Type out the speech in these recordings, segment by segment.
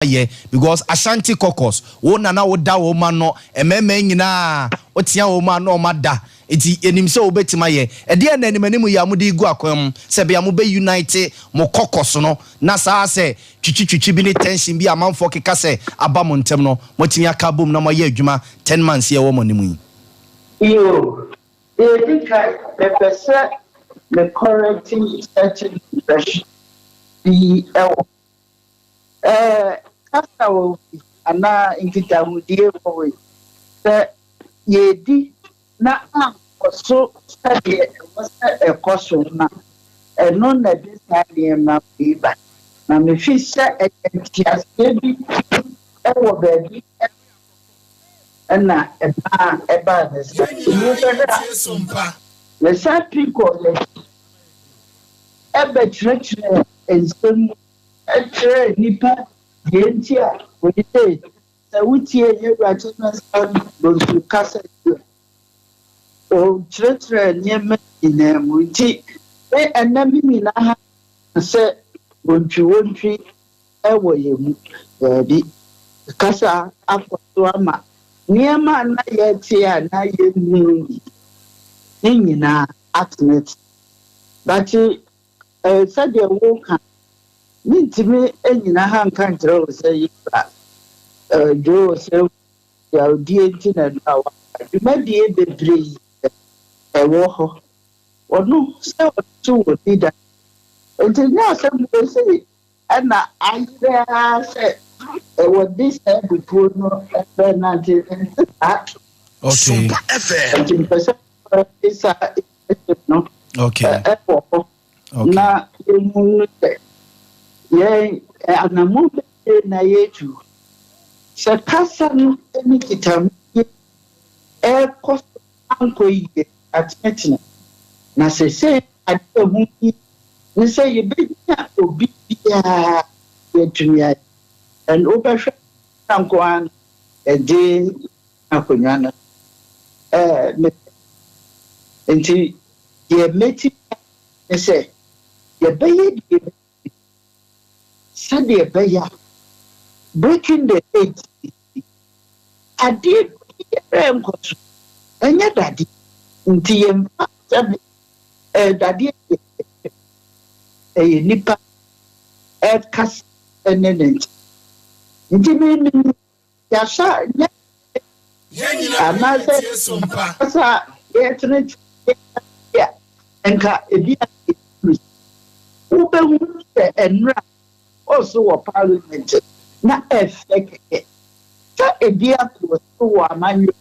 ye because Ashanti caucus wo na woda wo ma no ememe nyina otia wo ma no mada enti enim se obetima ye e de na animanim ya mu de igu akwam se be am be unite mo caucus no na saa se twitwitwi bi ne tension bi amanfo keka se aba mo ntem no mo timia ka bom na mo ye adwuma 10 months ye wo mo nimu yo e think the person the correcting certain impression the kasa wo ana inkita hudie wo se yedi na so study was a course na no na this time na biba na me fi se entias bi e wo baby na eba this SOMPA le sa piko le ebe church ensem nipa yentia we say wutie ye righteousness don kasa o church nyema inamuti enami mina ha se wontwi ewo yemu bi kasa akoto ama nyema na yetia na yemu nyina atnet but said the woka nintimi enyina ha nkan tire o say yira jo say ya die ntina na wa dwumadie bebre ewo ho onu say otu wo leader ntinya say mo say ana ayira say ewo this before no na SOMPA FM no okay na emu ye anamu na yetu se kasa no eni kitam cost anko yi atmetina na se adamu ni se ye be obi bia yetuya and obehwe anko an de akonya enti ye meti say ye baye said ye baye breaking the eight ade enkoso enya dadi nti ye mfa dadi nipa kas enenent nti me ya sha nyina SOMPA asa ye tene ya enka ebi ubehu enra also wa parliament na effect ta ebi akọ so amanyo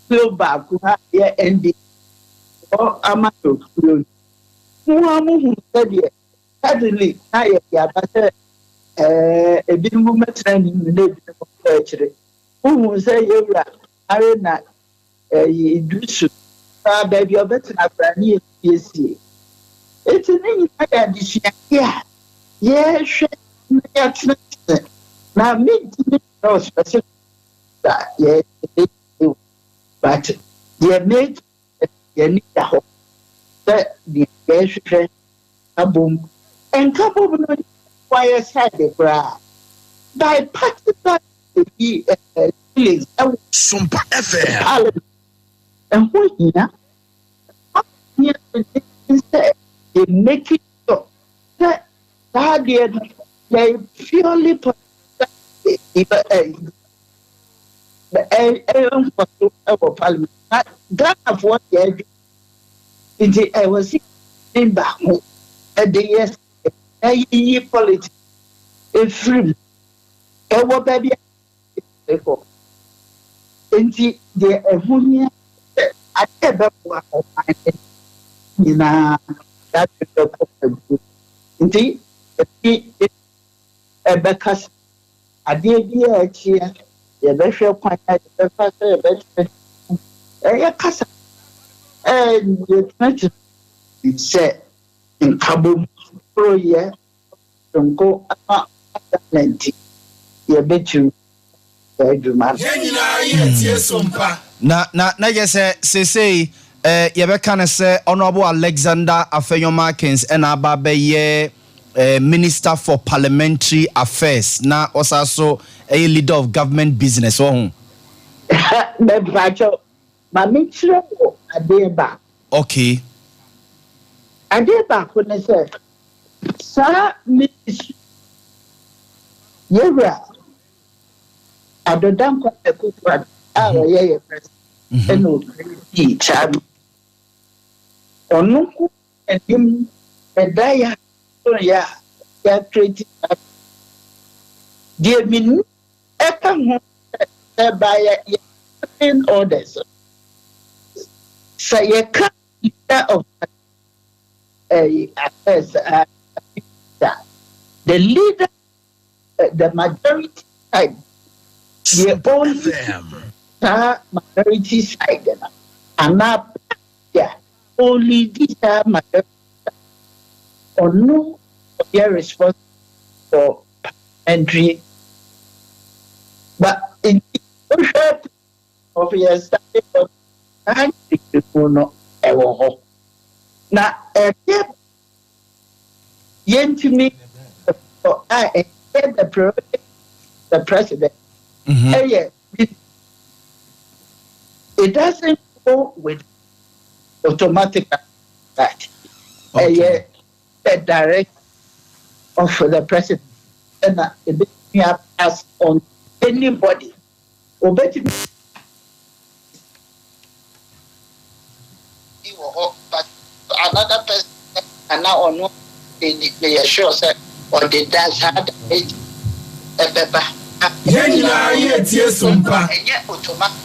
global ku ha ye end o amato kuro mu said suddenly na ye ya ba se ebi mu metra ni na ebi mu kire mu say yewra are na idusu ba baby obetina brani esi it's an addition yeah hwe na me no specific that yeah but they made any hope that the hwe abum and couple no why side the bra by particular feelings SOMPA FM and what here they make it so that they purely parliament. Ghana for the I was in back at the yes, a politics, a free, a baby. Indeed, the Hunia I never that indeed, a because I did here, the best point at the first a casa and the it said in Kabul pro year don't go plenty. You bet you. SOMPA na yes say yebeka ne se honorable Alexander Afeyomakins and aba be ye Minister for Parliamentary Affairs. Na also a leader of government business. Oh. Okay. Adeba kone se sa ministry yewra adodan kwa ekufra ye president eno di chabi onuku edim edaya ya trade die min eka ho ba ya in orders say ka of the leader, the majority side, the only majority side, and now, only this majority or no, they are responsible for entry. But in the of your study of now, me, I get the president. It doesn't go with automatic that. The direct of the president, and it doesn't pass on anybody. But another person, and now or no, they assure that or they does have a pepper. SOMPA. And yet, automatic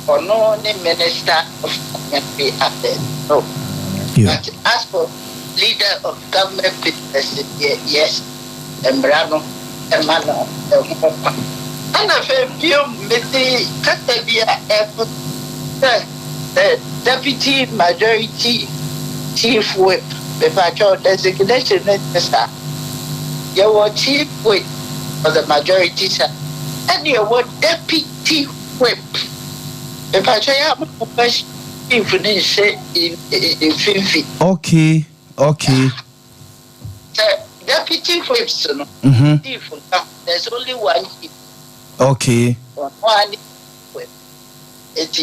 or no minister of community affairs. No. But as for leader of government business, yes, and Brano, and Mano, and I feel Missy Catabia airport. The deputy majority chief whip, the patrol designation minister, you were chief whip for the majority, sir, and you were deputy whip. The patrol in 50. Okay. The deputy whip, son, there's only one. Okay. One whip. It's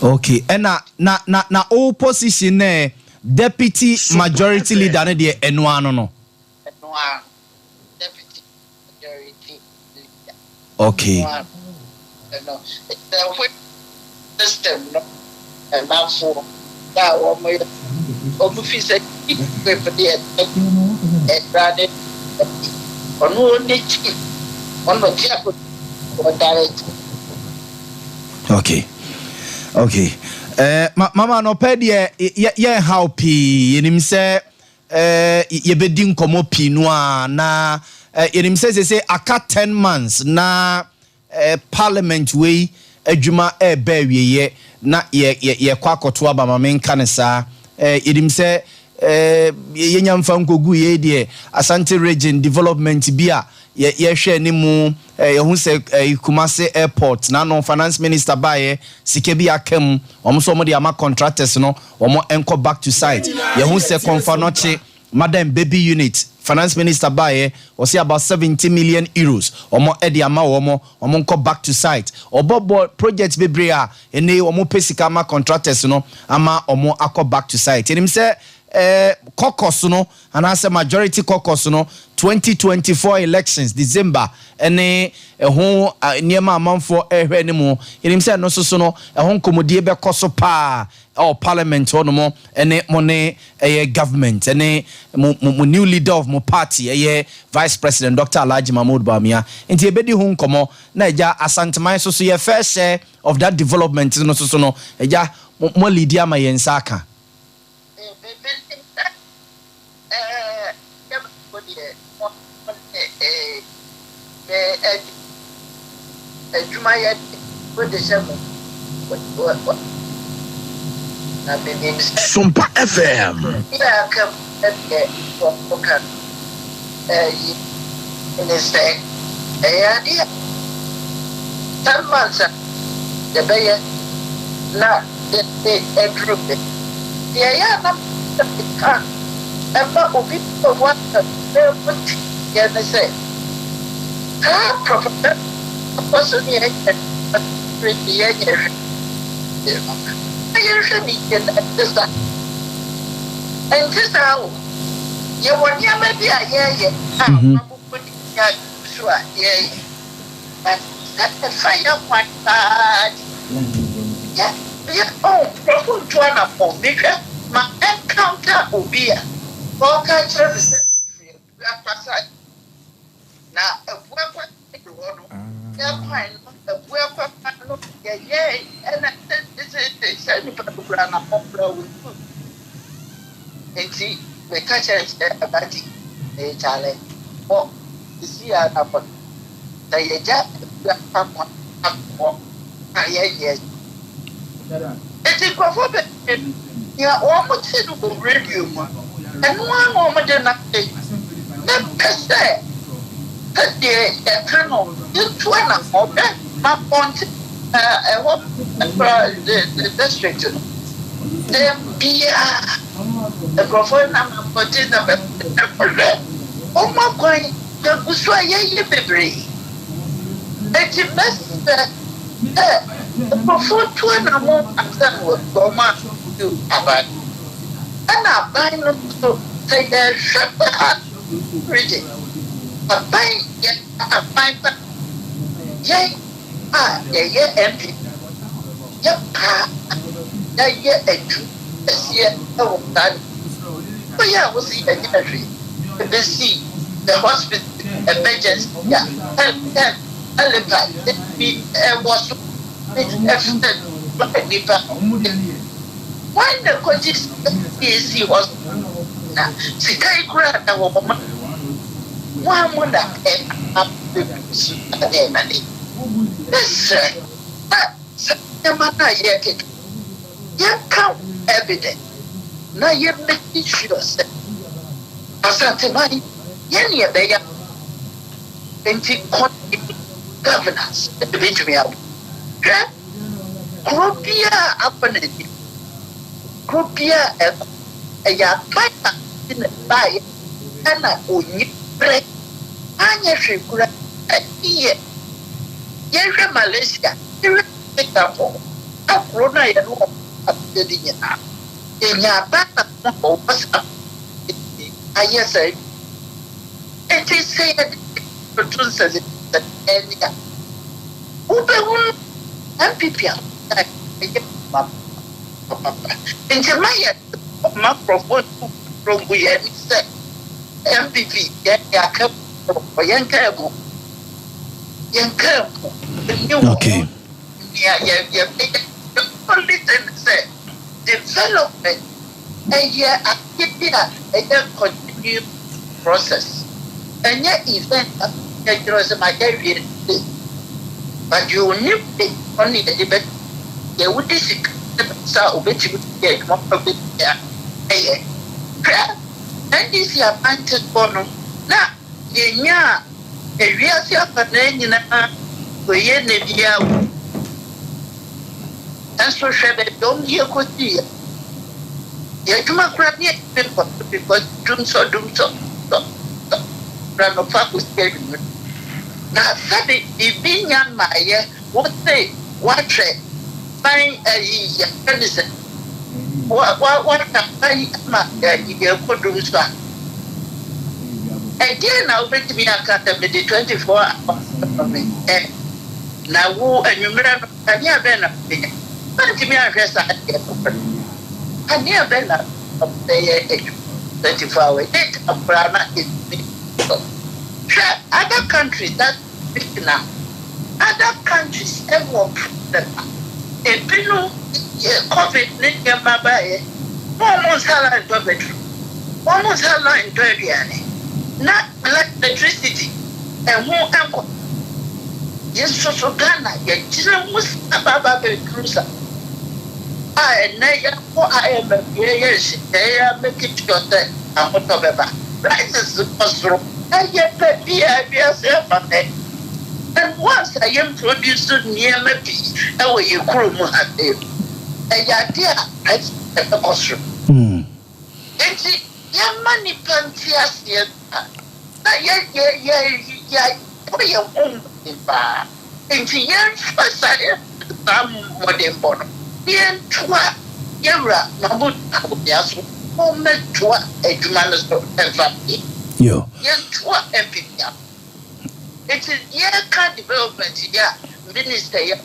okay, and na opposition deputy majority leader ne de enwa no. Deputy majority leader. Okay. No, the whip system, no, and now for that one, almost a whip for the and rather on only on the chapel or direct. Okay. Mama no pedie ye how pi yenim se ye bedi nkomo pi no na yenim se aka 10 months na parliament we adwuma ba wieye na ye kwakoto aba mama menka ne sa yenim se yenya mfa nkogu ye de Asante region development bia ye hwe ni mu hu se Kumasi airport na no finance minister baye sike bi akam omso mo de ama contractors no omo enko back to site ye hu se konfanoche madam baby unit finance minister baye o say about 70 million euros omo e de ama omo enko back to site obobo project bebre a ene omo pesika ama contractors no ama omo akọ back to site enim se caucus no and as a majority caucus no 2024 elections December ene ho niema amanfo ehwe ne mu yenim se no so no ho komodie be koso pa or parliament ho no mo ene mo ne government ene mo new leader of mo party vice president Dr. Alhaji Mahmoud Bawumia enti ebedi ho nkomo na eja asanteman so ye first share of that development no so no eja mo lead ama yensa aka SOMPA FM. Yeah, come say, 10 months, the bay, now, a group. Yeah, I'm not a bit of what they put here. They say, prophet, person here, I usually get this. And this how you want your maybe a year. I'm putting sure, yeah. And that's the fire one bad. Yeah, oh, prophet to an upon bigger. My encounter will be a Borga service. Now, a weapon, a weapon, yeah, and I said, this is the same program of opera with food. And see, the catcher is about it. A challenge. Oh, you see, I have the jet, yes. It is performing. You are almost to the radio. And one moment in that day, let's say, that day, a tunnel, you twin of that, my point, I hope the district. Then be a performer, but in the oh, my boy, the Busway, baby. It's the best. Before 2 and a more, I'm with Boamah to about. And I buy them to say their shepherd reading. I buy yet, I find that. Yea, empty. Yep, a true. Yes, oh, that. But yeah, was the country. The sea, the hospital, emergency, yeah, and was why the coaches he was Sikai Grant a woman. One would have up the money. Yes, sir. Yamana yet. You count evident. Now you make sure, sir. Asante money, Yenny a beggar. Governance, the between out. Gropia opponent. Gropia a yapata in the buy and I own you break. Anya Shigura a year. Yere Malaysia, you're a example. A corona and walk up the dinner. In your back of what's up. I say, it is said. Produces it that any Uber and people in Jamaica, microphone from we had said MPP, Yanka, Okay. Listen, say development a continued process. And yet, event that was my day, but you knew it only a debate. They would disagree. So, which you get more of it. And this year, planted for no. Now, yeah, a real self and then you know, we end the year. And so, Shabbat, don't you could see it. Yet, you might grab it because doom so. Run was getting now, said it being young, my what say, what trade, buying a year, what can buy my year for do so. Again, I'll bring me a cut of the 24 hours. Now, who and you remember, I near Ben of the but to me, I guess I near Ben of the 24 hours. A brana is other countries that big now. Other countries have more problem. If you know COVID, Nidia Mabaye, almost how into a bedroom, almost how into a biane. Not electricity and more uncle. Yes, so Ghana, your children was about the cruiser. I never for I am a yes, they are making sure that I'm not over. Rises the possible. I get that yourself on it. And once I am produced near me, how you crew have it. idea at the costume. And your money plantias yet. Yeah, put your own in bar. And the young first some modern bonnet. Yen twa, yera, Mahmoud Yasu, home to a humanist and family. Yo. Yen twa MPP. It's a year car development, yeah, minister, yeah,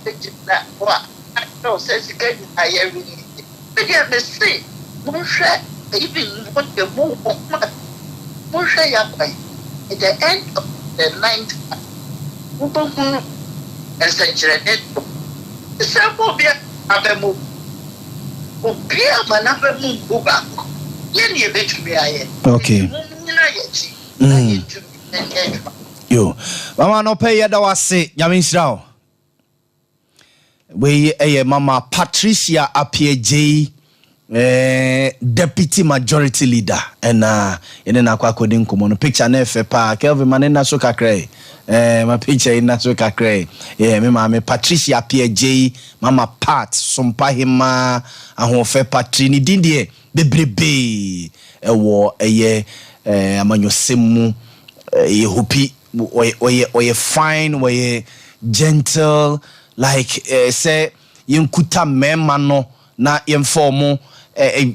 that what I know says again, I every day. But yeah, they say, Moshe, even what the move of Moshe Yakway, at the end of the 9th, and such a net. The sample beer, I've moved. Oh, beer, my number move, go back. Yenny a bit to me, I okay. Yo, mama no pay yada wase nyaminsrao. We mama Patricia Appiah deputy majority leader and ene na kwa kodi nkomo no picture na efe pa Kelvin manena so kakre my picture ina so kakre me mama Patricia Appiah mama Pat SOMPA hima ahofe patrini dindie bebrebe ewo amanyosemu hopi oye fine, oye gentle, like say yinkuta mema no na yemformo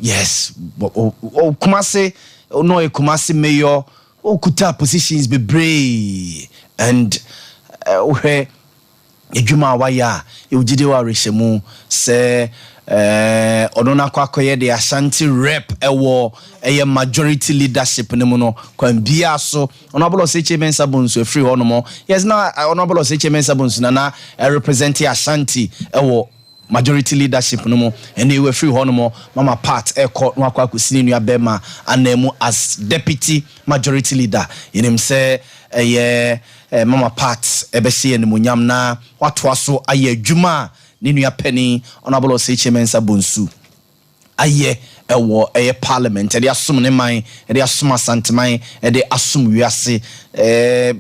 yes kumase no kumase mayor okuta positions be brave and where edwuma waya ewugide wa rehemu say onona kwakoye de Ashanti rep ewo majority leadership ne mu no kwambia so onabolo seche mensa bonsu free honomo yes na onabolo seche mensa bonsu na represent Ashanti ewo majority leadership no mu ene we free honomo mama Pat ekọ no akwa kusini nua bema anemu as deputy majority leader yenim say mama Pat ebehye enemunyam na watwa so aye adwuma ni nua penny honorable seche mensa bonsu aye ewo parliament e de asum ne man e de asum asanteman e de asum wiase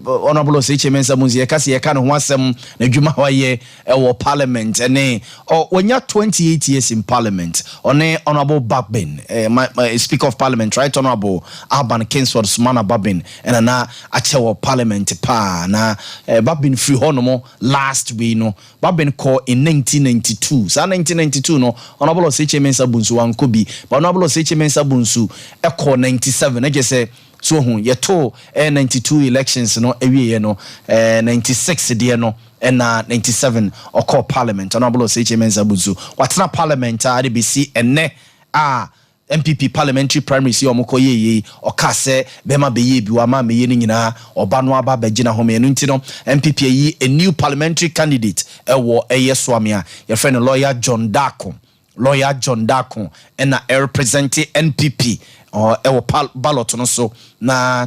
honorable seche mensa bonsu ye kase ye ka no ho asem na dwuma waye ewo parliament ene wonya 28 years in parliament one honorable Babin my speaker of parliament right honorable Alban Kingsford Sumana Babin and na achewo parliament pa na Babin free honomo last we no Babin call in 1992 so 1992 no honorable seche mensa bonsu wankobi honorable seche mensa bonsu e call 97 e je say so hu ye to 92 elections no ewie no 96 de no and 97 or call parliament honorable seche mensa bonsu watna parliament RBC enne MPP parliamentary primary si omokoye oka se bema beye biwa ma meye ni nyina oba no aba bagina home enu nti no MPP yi a new parliamentary candidate ewo swamia your friend lawyer John Dako and represent NPP or ballot no so na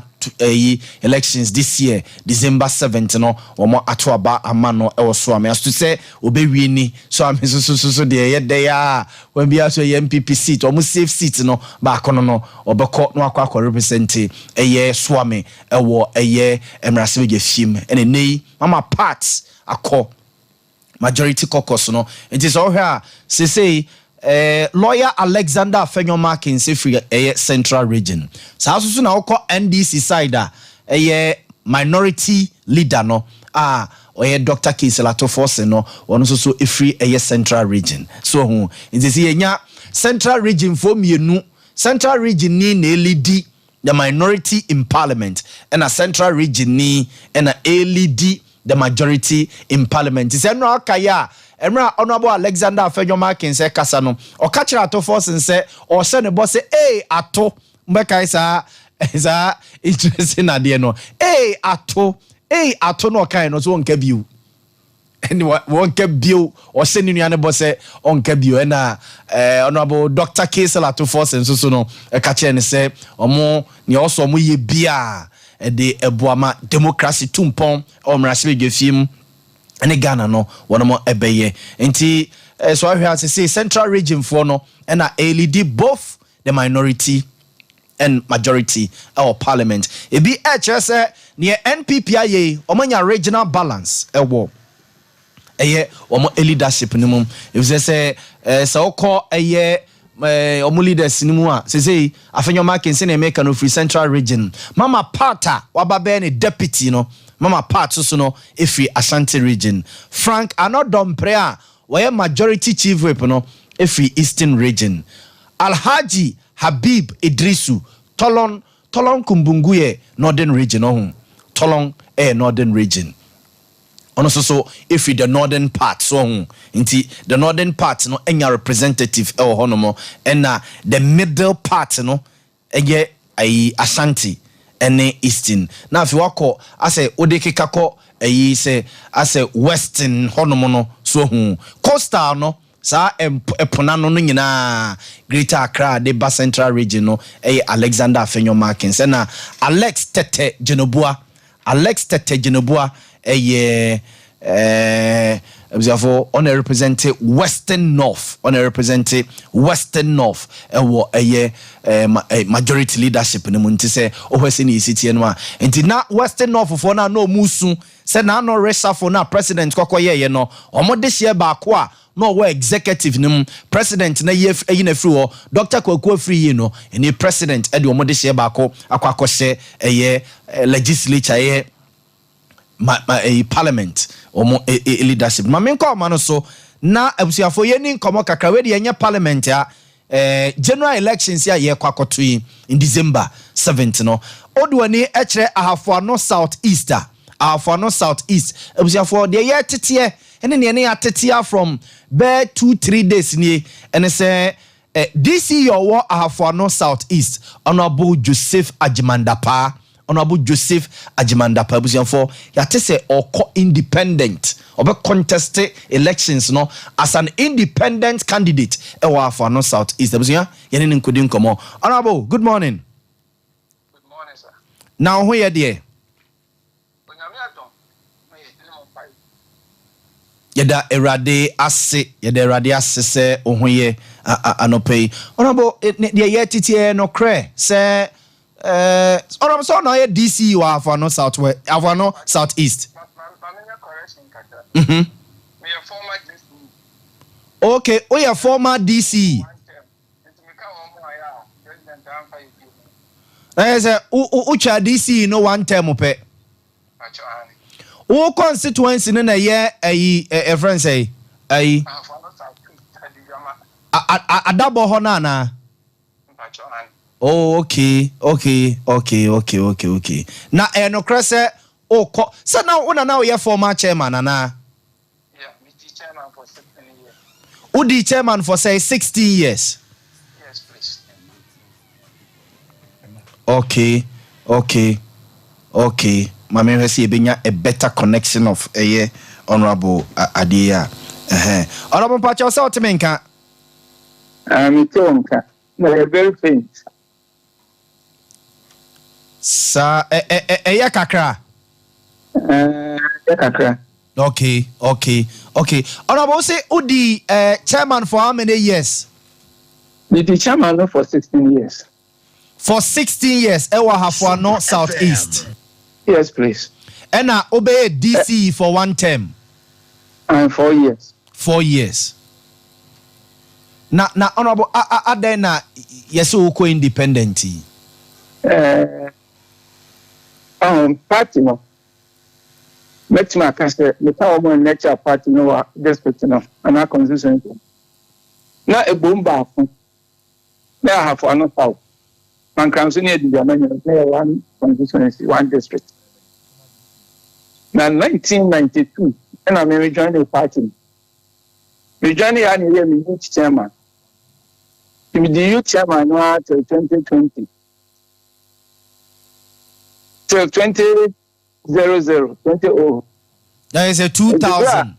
elections this year December 7th no omo atoaba amano swami as to say obewi ni so am so de there when be aso MPP seat omo safe seat no ba kono no obekọ no akwa represent swami emrase be fim ene nei mama Pat akọ majority caucus no it is all here say lawyer Alexander Afenyomakin say free central region so also na okọ NDC side minority leader no Dr. Kiselato Force no one so free central region so hu it is yenya central region for mienu central region ni na lead the minority in parliament and a central region ni and a lead the majority in parliament is no akaya emra honorable Alexander Afenyomakin say kasa no o ka kira to force say o se ne boss ato mbeka isa interesting ade no ato no kan no so onka biu eni wonka biu o se ni nua ne boss onka biu na honorable Dr. Kiselato Force so no e ka kira ne say omo ne oso omo ye bia de Boamah democracy tumpon o mrasebe gefim ene Ghana no one more ebeye enti so I hear say central region for no and lead both the minority and majority our parliament e bi say near NPP aye omanya regional balance ewo omo leadership ni mum if say so call a omu leaders ni mu a say afenyo Mackenzie na make no free central region mama Parta waba ne deputy no mama Part so no efi Ashanti region Frank Anodompre a where majority chief whip no efi eastern region Alhaji Habib Idrisu Tolon Kumbunguye northern region Tolon northern region ono so if the northern part so inti the northern part no enya representative honomo and the middle part no eye Ashanti ene eastern na fi wako ase odekeka ko say ase western honomo no so coastal no sa epona no nyina Greater Accra de Ba Central region no Alexander Afenyo Markins na Alex Tete Genobua on represent Western North majority leadership no munti say ohwese ni city no enti na Western North for na no musu say na no reshuffle na president kokoye no omode hye ba ko a no we executive nim president na ye na free wo Dr. Kwaku free no any president e de omode hye ba ko akwakohye legislature parliament omo leadership ma me nko ma no so na abusuafo ye ni nkomo kakra we de yenye parliament a general elections ya ye kwakoto in December 7th no odwani e kire Ahafo South East abusuafo de ye tete ene ne atetea from be 2-3 days ni ene say DC your Ahafo South East Honorable Joseph Ajimandapa busianfo yate se oko independent obe contest elections no as an independent candidate e wa Ahafo South East busian ye ne nkodi nkomo. Honorable, good morning. Good morning, sir. Now who ye there? Yeda erade ase se ohoye anope. Honorable de ye titie no kre se Honorable so no ye DC wa Ahafo South East. Me a former DC. Okay, we are former DC. Say ucha DC no one term pe. O constituency na ye a friend say adabo ho na na. Oh, okay. Na no krese ko so now we former chairman na. Yeah, me chairman for 16 years. Udi chairman for say 16 years. Yes, please. Okay. Mama we see benya a better connection of honorable Adia. Honorable Pacha so to menka. Me too nka. No, very faint. Sa kakra. Kakra. Okay. Honorable say Udi chairman for how many years? The chairman for 16 years. For 16 years, Ewa Ahafo South East. Yes, please. And obey DC for one term. And 4 years. 4 years. Na honorable adena yeso uko independent. Party no. Make my case the power nature party no district no and our constituency. Na e bomba fun. Na Ahafo South. Man council near the German one constituency, one district. Now 1992, and I may join the party. We joined the youth chairman. The youth chairman till 2020. Till 2000. That is a 2000.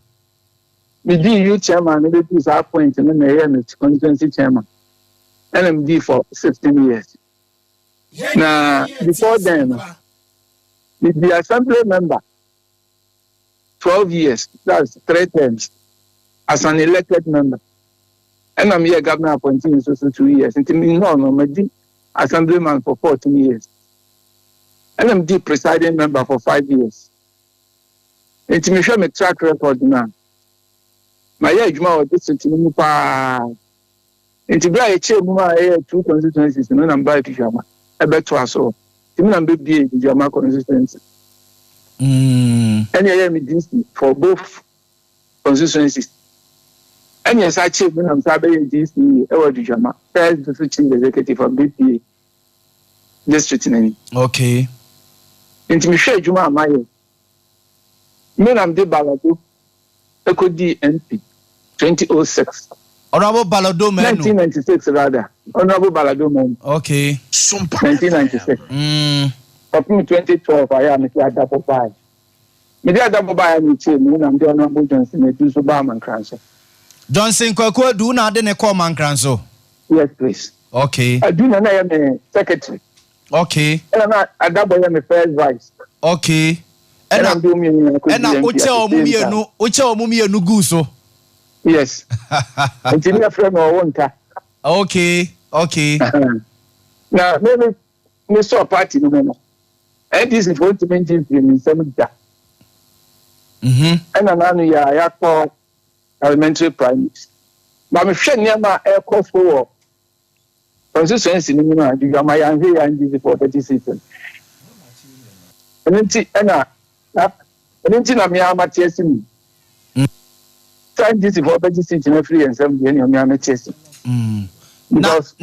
The youth chairman, it is appointed in the constituency chairman. LMD for 16 years. Now, before then, the assembly member, 12 years, that's 3 terms, as an elected member. And I'm here governor appointing so 2 years. And I'm assemblyman for 14 years. And I'm the presiding member for 5 years. And to me, show me track record now. my juma or district in Mupa. Into Bray Chema, 2 constituencies, no number to Jama. I bet to us all. Timon be Jama consistency. And I am for both constituencies. And yes, I check when I'm Sabe DC, Ewa Jama, first the switching executive of BPA district name. Okay. Into Michelle Juma, my men I'm the Balado, Eco DNP, 2006. Honorable Balado man. 1996, rather. Honorable Balado man. Okay. SOMPA 1996. Fapim 2012, I am a double buy. Media double buy, I'm the Honorable Johnson, a two Obama Crancer. Johnson Kwako do na de ne call man Cranso. Yes, please. Okay. I do not am a secretary. Okay. And I double am a first vice. Okay. And I'm doing uche omumie no guso. Yes. Until your friend or one time. Okay. Okay. Now, maybe we saw a party no more. And this is what to mention in some that. And another year, I call elementary primaries. But I'm sure near my air course for consistency in my young here and this for 30 seasons. And then I'm amateur. Trying this for 30 seasons in free and 7 years, I'm amateur. Because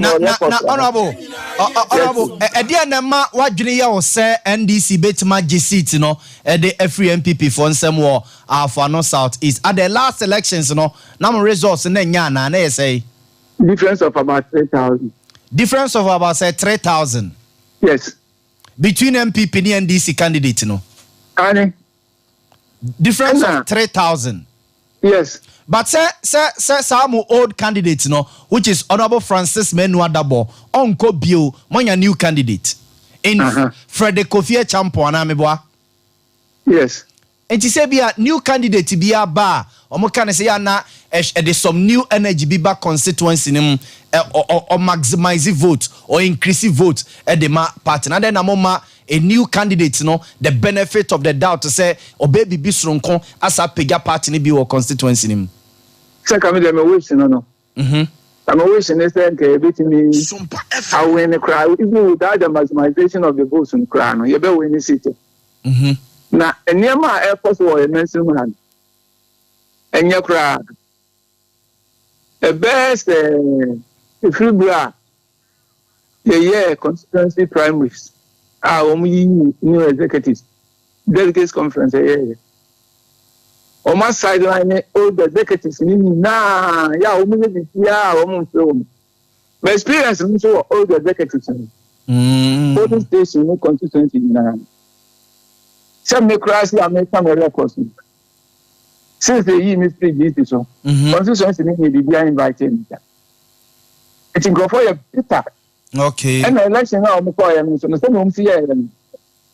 honorable ma wadwene ya wo se NDC betima G seat no e de every MPP for nsem wo Afano South East at the last elections no na mo results na nya na na say difference of about 3,000. Difference of about say 3,000. Yes. Between MPP and NDC candidate no. Difference of 3,000. Yes. But some old candidates, no, which is Honorable Francis Menuadabo, Onko Bio, Monya new candidate in Frederick Kofi Champo and Ameboa. Yes. And to say be a new candidate be a bar, or more can say na there's some new energy be back constituency in him or maximize vote or increase vote at the party. And then a new candidate, no, the benefit of the doubt to say, or baby bisronko as a pega party be or constituency in him. Second, I'm wishing, no. I'm wishing this thing to be me. I win the crowd, even without the maximization of the votes in crown. You better win the city. Now, and near my airport or a mention man. And your crowd. The best, if you bra, the constituency primaries. New executives, delegates conference, on my sideline, all the executives, my experience is all the executives. All the station, no constituency. Some may crash, I may come a record. Since the year mystery this so, constituency may be invited. It's in go for your Peter. Okay. And the election now, I'm going to see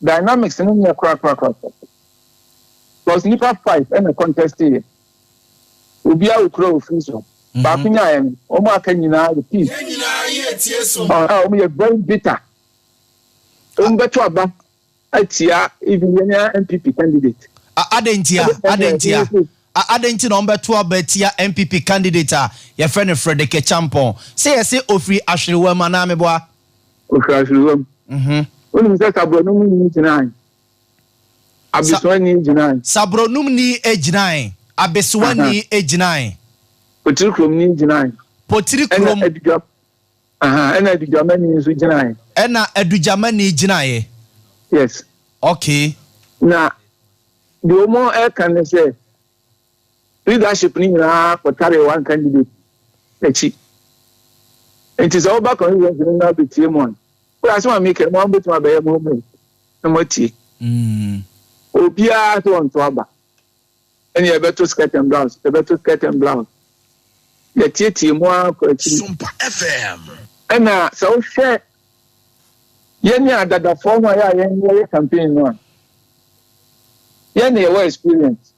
dynamics in your crack. Because Nipa 5 and a contest here. Will be our crow official. But I am, Omar can you now the peace. Oh, we are very bitter. Don't bet to about even MPP candidate. Adentia number 2 betia MPP candidate your friend Frederick Champon say ofri Ashley Wema na meboa ofri Ashley Wema onu se sabronum ni jinan abeswani jinan sabronum ni ejinan abeswani ejinan potirikrom ni jinan potirikrom ena edujamani so jinan ena edujamani jinan yes okay na the more can say leadership ni na for carry one candidate echi it is all back on you na be team one but as one make one bit ma be mo na moti obia to on to aba any better skirt and blouse the team one for SOMPA FM and so share yenya dada form ya yenya campaign one yenya your experience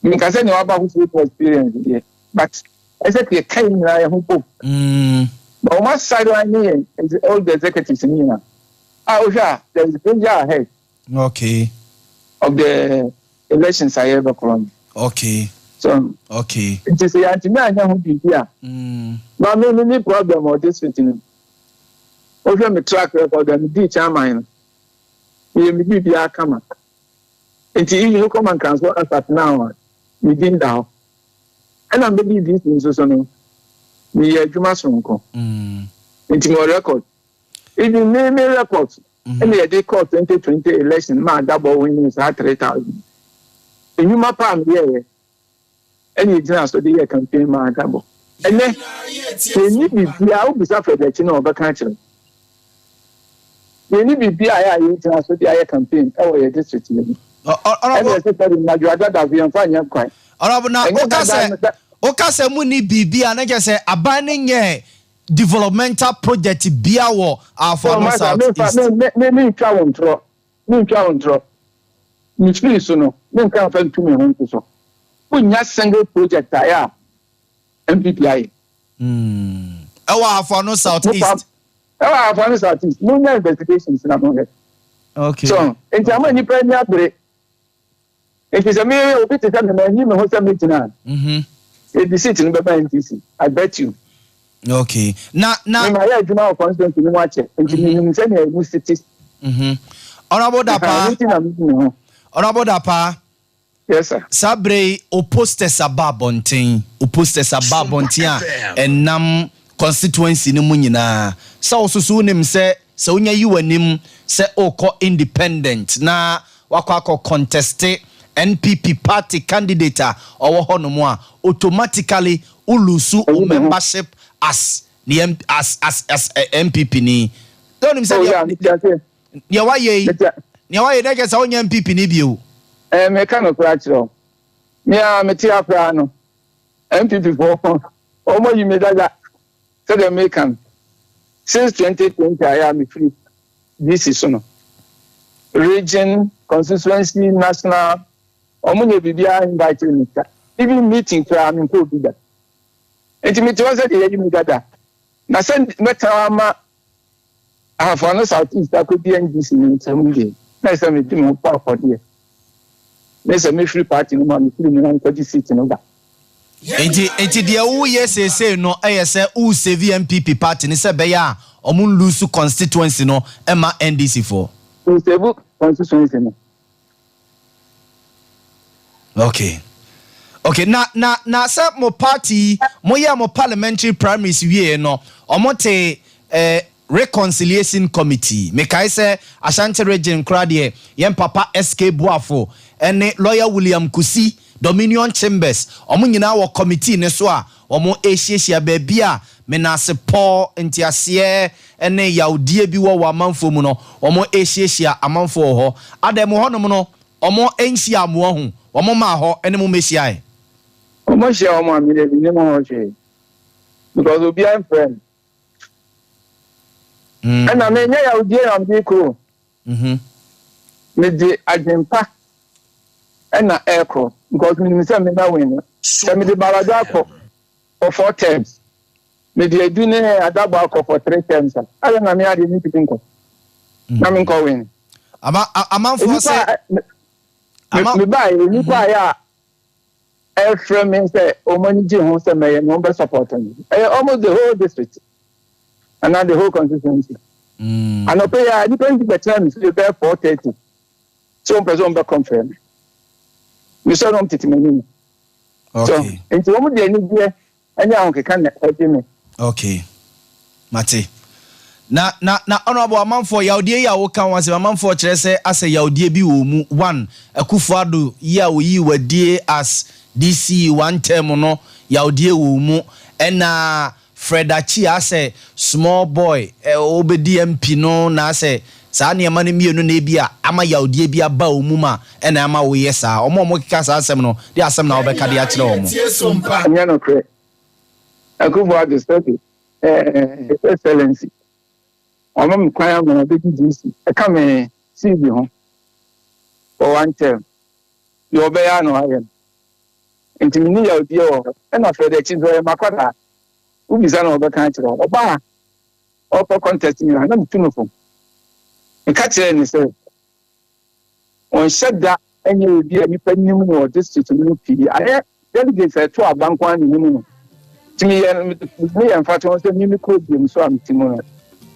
because I know about who's experience here, but I said we came here who book. But on my sideline here is all the executives in here. There is danger ahead. Okay. Of the elections I ever run. Okay. So okay. It is a anti-man who be here. But many problem or this fitting. Over me track record and D chairman. You may be a come. Until you come and transfer us at now. We didn't down. And I'm believe this is so no. Me a Juma Sonko. Into more record. If you name me records, and they call 2020 election, my double winnings at 3,000. And you my palm, yeah. And you just so the campaign, my double. And then they need me, I will be suffered that you know about country. They need me, I just so the campaign, our district. And I said, Madrid, I'll be on fire quite. Okase muni bibi anake se abaning ye developmental project bia wo afọ South East. Me travel. Me feel so no. Me kan fa ntumi ho so. Unya single project aya MPPI. Ewa afọ South East. Ewa afọ South East. No investigations na mo. Okay. So, enti ama ni premier break. If it's a me obi te say me ni me ho say meeting na. It is sitting in the NTC. I bet you. Okay. Now. My Juma constant in watch it. And you send me a new cities. Honorable Dapa. Yes, sir. Sabre opposed Sababontin. And nam constituency ni munyina. So nim say so unya you and him say oko independent. Na wako contested NPP party candidate or honomoa automatically ulusu membership as the MPP ni. Don't him say ya why that gets on MPP ni bio. Me kind fracture. Me tia prano. MPP for almost you made that. So the American since 2020 I am free. This is so region, constituency, national. Omunye bibia invite me. Even meeting to am in that. Intimate was at the edge gada. Na send metama for no South East that could be NDC in some day. Nice to meet him for there. There's a free party no man free no 30 seats no that. Enti dia wo say no say who save MPP party ni say be ya omun lose constituency no ema NDC for. Who save constituency no. Okay. Na say mo party mo ya mo parliamentary primaries wie no omote reconciliation committee me kai say Ashanti region krade yem papa SK Boafo ene lawyer William Kusi Dominion Chambers omo nyina wo committee ne so a omo ehyiehia ba bia me na se Paul ntiase ene yaudie bi wo amanfo mu no omo ehyiehia amanfo ho adem ho no no omo enhyi amo ho omo ma ho ene mo mehia e omo hia omo amire bi ne mo ho che because obi am friend and I mean yaudie am bi ko me de agempa and na echo because me say me na win so me de balaja for 4 terms me de adune adaba for 3 terms I na me ade ni pikin ko na me ko win amanfo say me buy ni kwa ya from me say o mani ji ho say me no be support me almost the whole district and not the whole constituency and I pay ya depend the time so be 430 so person be confirm we saw them titi me okay so enti wo de ni die anya ho keka na me okay mate na honorable amanfo yaudie ya wo kan wase amanfo kire se ase yaudie bi wo mu one Akufuado ya wo yi wadie as DC one term no yaudie wo mu ena Fredachi ase small boy obedi MP no na ase saa ne ma ne mienu na bia ama yaudie bia ba wo mu ma ena ama wo yesa omo kika saa asem no de asem na obeka de a kire wo mu anya no kre Akufuado study excellency I'm going to be DC. I come see you for one term. You're better no I am. Into me your deal, and after the children, my father, who is an over country or bar or for contesting. I'm not too much. And catch it and say, on shut that, and you will be a new or district to new PD. delegates to a bank one in me and Fatima said, Mimico, so I'm Timon.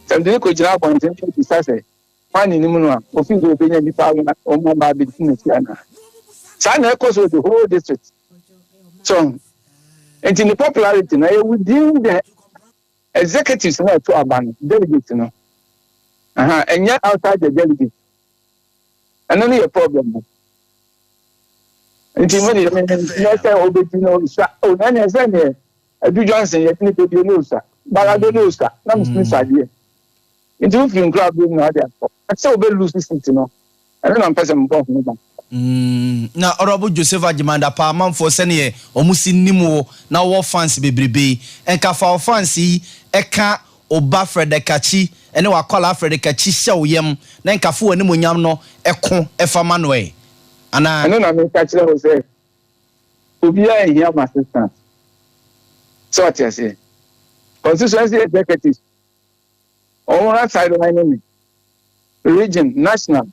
Some day could jump on to say, finding Nimuna, or things will be any power or more by business. China echoes with the whole district. So, and in the popularity, now within the executives to a bank, delegates, and yet outside the delegates. And only a problem. And you know, let's say, oh, then I said, I do Johnson, yet need to be news, but I don't know, sir. I'm Smith idea. Into if you grab in other, I saw be lose this, I don't know, I'm passing above me. Na Honorable Joseph Ajimanda pa manfo sene omusi nimo na wo fans bebrebe enka fa fancy eka oba Fredekachi ene wakola Fredekachi hyewyem na enka fo wani monyam no eko efa manuel ana no na me catch them say obi a here my assistant so what you say constituency executives on one side line me region national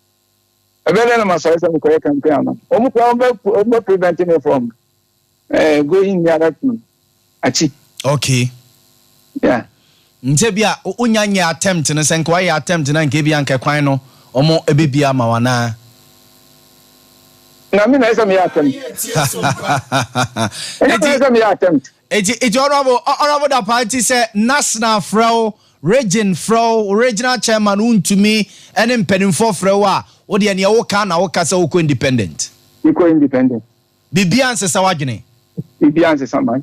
Every man says I'm correct campaign. Almost preventing me from going the other thing. Achi. Okay. Yeah. Ntebia unyanya attempt na senkwa ya attempt na nke bia nke kwan no omo ebebia ma wana. Na me na esa me attempt. Esa me attempt. It's honorable the party say national fro region fro regional chairman untumi ene mpanimfo fro a wo de ne wo ka na wo ka se wo ko independent. You ko independent. Bibia ansesa wadwene. Bibia ansesa man.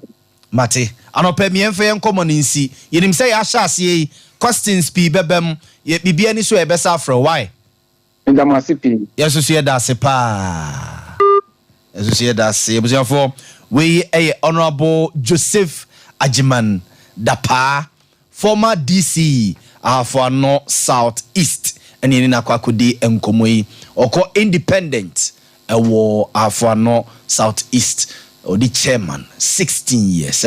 Mate anopa miemfa yen common nsi yenim say ya hyase questions pi bebem ye bibia ni so e besa fro why ndamasipi yeso so ye da se pa yeso so ye da se ebusiafo we honorable Joseph Ajiman Dapa former DC for no South East eni ni nakwakodi enkomoyi oko independent ewo for no South East or the chairman 16 years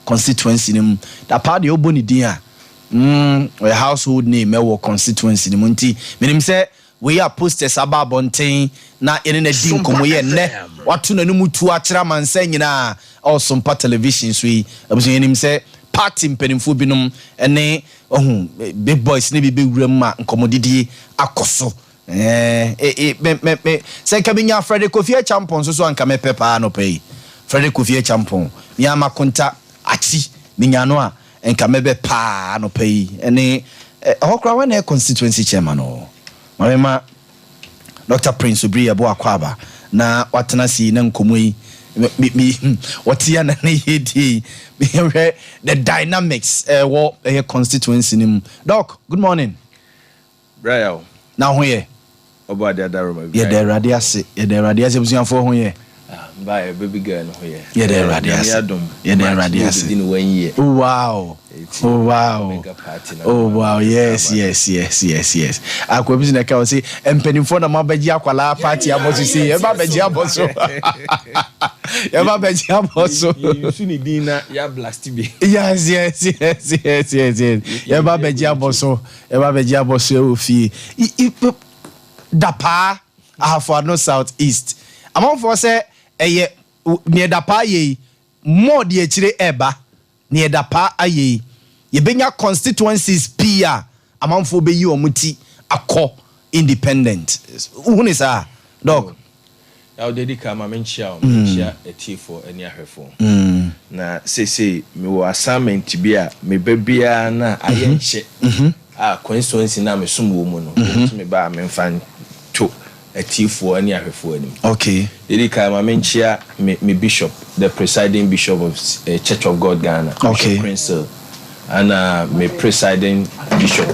constituency nim that part the oboni din a household name constituency nim nti menim say we are posters ababonten na ene na din komo ye ne watu na numu tu akira mansa nyina SOMPA television so yi abuso yenim say party mpenimfo binom ene big boys ne bi wuram ma nkomodidi akoso say kabinya Freddy Kofi champion so anka me pepa no pay Freddy Kofi champon mi ama konta achi minyano a enka mebe pa no pay ene hokra when e constituency chairman o mama Dr. Prince Obri abo akwaba na watena si na nkomoi mi watia na yedi the dynamics wo constituency nim doc good morning Brian na ho ye obo de adaroma ye de radiase busuanfo ho ye by baby girl no here. Yeah, there radias. Yeah, there radias. In 1 year. Oh wow. Oh wow. Oh wow. Yes. Akwa bi na ka say empenimfo na mabaji akwala party aboso say e ba baji aboso. E ba baji aboso. You suni din na ya blast bi. Yes. E ba baji aboso. E ba baji aboso ofie. Dapa for no South East. Among for say eye near dapa ye more de chire eba near dapa aye ye benya constituencies pia amanfo be yi omuti akọ independent who sa dog ya dedika ma menchia etifo eni ahwefo na say me wo assignment bia me babia na ayenche constituency na me sumwo mu no me ba me fan to etifo eni ahwefo anim. Okay. Dedika ma menchia me bishop, the presiding bishop of Church of God Ghana. Okay. Prince and me presiding bishop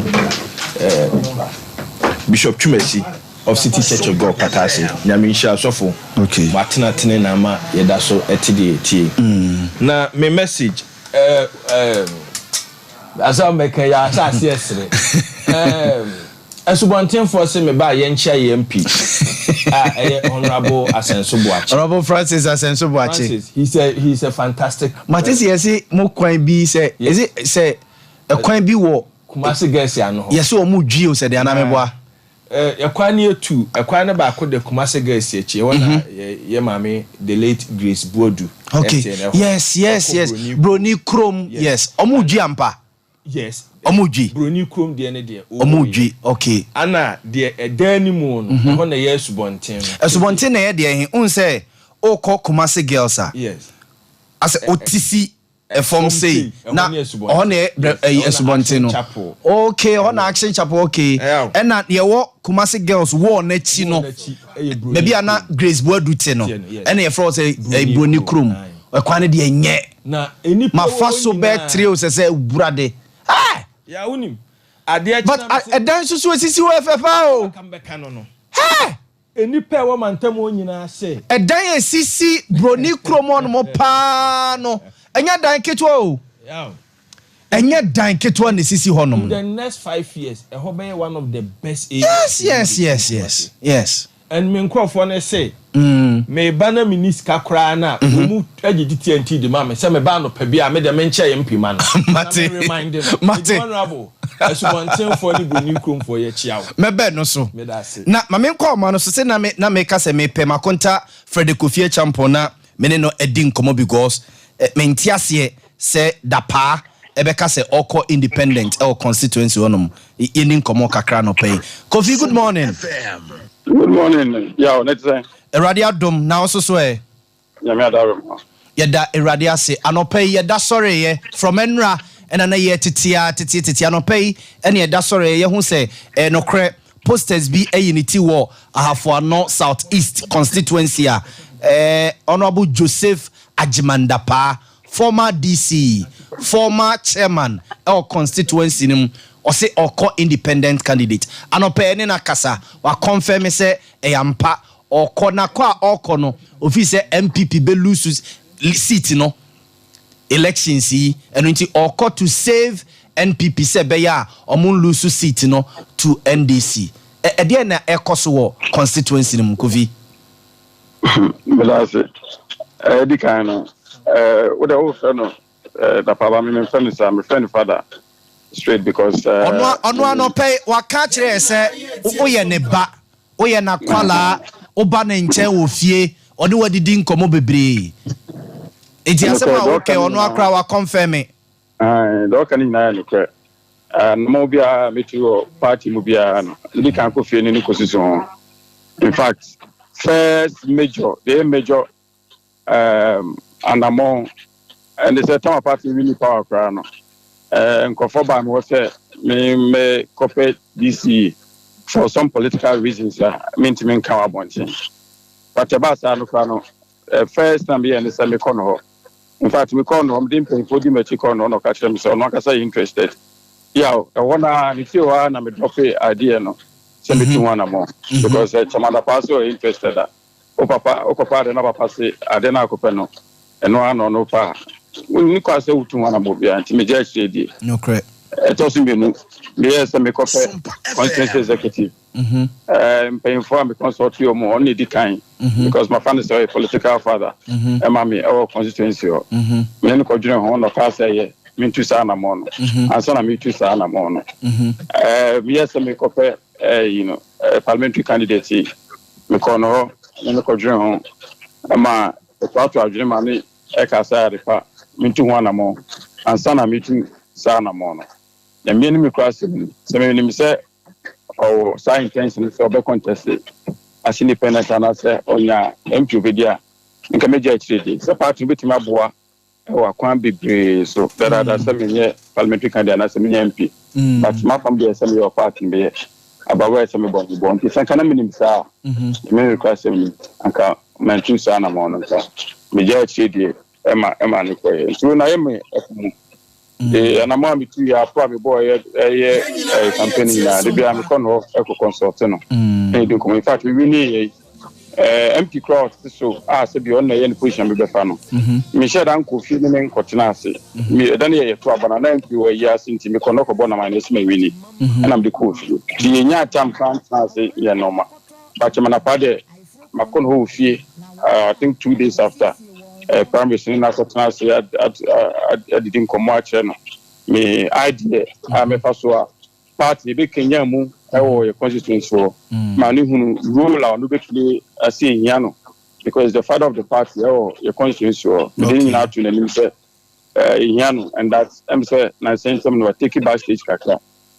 Bishop Chumesi of City Church of God Patase. Nyaminsha sofo. Okay. Watina tene na ma yeda so etidi etie. Na me message asa meka ya asa esre. Asubonten for say me ba ye nchia ye MP. Honorable Asenso Boachi. Honorable Francis Asenso Boachi. He's a fantastic. Matisi yesi mo kwan bi say is it say a kwan bi wo Kumasi Gesi ano. Yes o mu dwi o say de ana meboa. Ekwani etu, ekwani ba ko de Kumasi girls echi. Wana ye mami the late Grace Bodu. Okay. Yes. Broni Chrome. Yes. Omuji ampa. Yes. Omuji. Broni Chrome de ne de. Omuji. Okay. Ana de edani mu no. Ho na ye subonten. Subonten na ye de hin. Unse oko Kumasi girls a. Yes. As otisi form say na on esubonte no okay on action chapel okay and na ye wo Kumasi girls wo na chi no maybe ana Grace Boadu te no and ye fro say Broni Chrome ekwane de enye na enipa ma fa so be trio say burade ah ya unim ade but edan susu esisi wo fefa o kambeka no ha enipa wo mantam onyina se edan esisi Broni Chrome on mo pa no enya dan ketwa o enya dan ketwa ne sisi honom the next 5 years e ho be one of the best yes and me nkrofo ne say me bana miniska kra na mu agidi TNT de ma me say me ba no pa bia me de me nche MP ma no mate honorable esubonten for ni Broni Chrome for ye chia me be no so me da say na ma me nkọ ma no so say na me ka say me pe makonta Frederick Ofie champion na me ne no edi nkomo because mentiase se dapa ebeka se oko independent or constituency onum yeni nkomo kakra no pay Kofi good morning yeah let's say Eradi adom na also so yeah me adarum yeda Eradi ase anopay yeda sorry ye from enra and na ye titia anopay and yeda sorry ye hu se nokre posters bi unity war ahafo no southeast constituency honorable Joseph Ajimandapa, former DC, former chairman or constituency nim or say oko independent candidate. Anope ene na kasa wa confirm say eyampa oko na kwa oko no office MPP be lose seat no elections yi eno nti oko to save NPP say be ya omun lose seat no to NDC. E de na ekoso wo constituency nim Kofi. The kind of what I also know the parliament friend father straight because no pay wa catch say oye ne ba oye na kwala oba na nche ofie odi wadidi nkomo bebre enti asema okay ono akra wa confirm do kan na no kre no bia metu party mu bia no the kan ko fie ni position in fact the major and among and they said time party really power crown and conform was say me cooperate DC for some political reasons mean to mean come abonting but about no first time here and say me kono in fact me kono didn't pay for the me kono no catch them so no ka say interested yeah I wanna if you want na me drop idea no say me to one more because chamada pass so interested o papa de na papa say ade na akopɛ no eno ano no pa ni kwa say utu wana bobia nti me je chedi no correct etoso me no me yes me kɔpɛ constituency executive paying for me consult you more only the kind because my father is a political father e ma me our constituency me no kodwene ho no ka say me tu sa na mo no ansa na me tu sa na mo no me yes me kɔpɛ parliamentary candidate me kono no kodwene ho ama to adwene ma ne e ka sa repa me tu ho na mo ansa na me tu sa na mo no na me ni me class se me ni say oh sa intention so be contest as independent and as onya MP obedia nka meje achirede se party betima aboa e wa kwan bebre so that say me parliamentary candidate na say me MP but my family say me your party be abawa say me bon nti kana minim sa me request me anka man tu sa na mo no nka meje achirede ema ne koye so na yeme and I'm going to your probably boy campaigning na Libya Borga consult no in fact we need empty crowd so say be on any position be fa no me share uncle feel me nkotina ase me dan ye to abana na empty we ya sinti me kono ko bona man ese me wini and I'm the coach the nya tam plan say ya normal but man apade makon ho fie I think 2 days after promise na ko trans at didn't come much no me idea me faso party be Kenya mu your constituency for Manu who rule out no play a seeing Yano because the father of the party your constituency or within out to the Yano and that's I'm saying someone will take it backstage kaka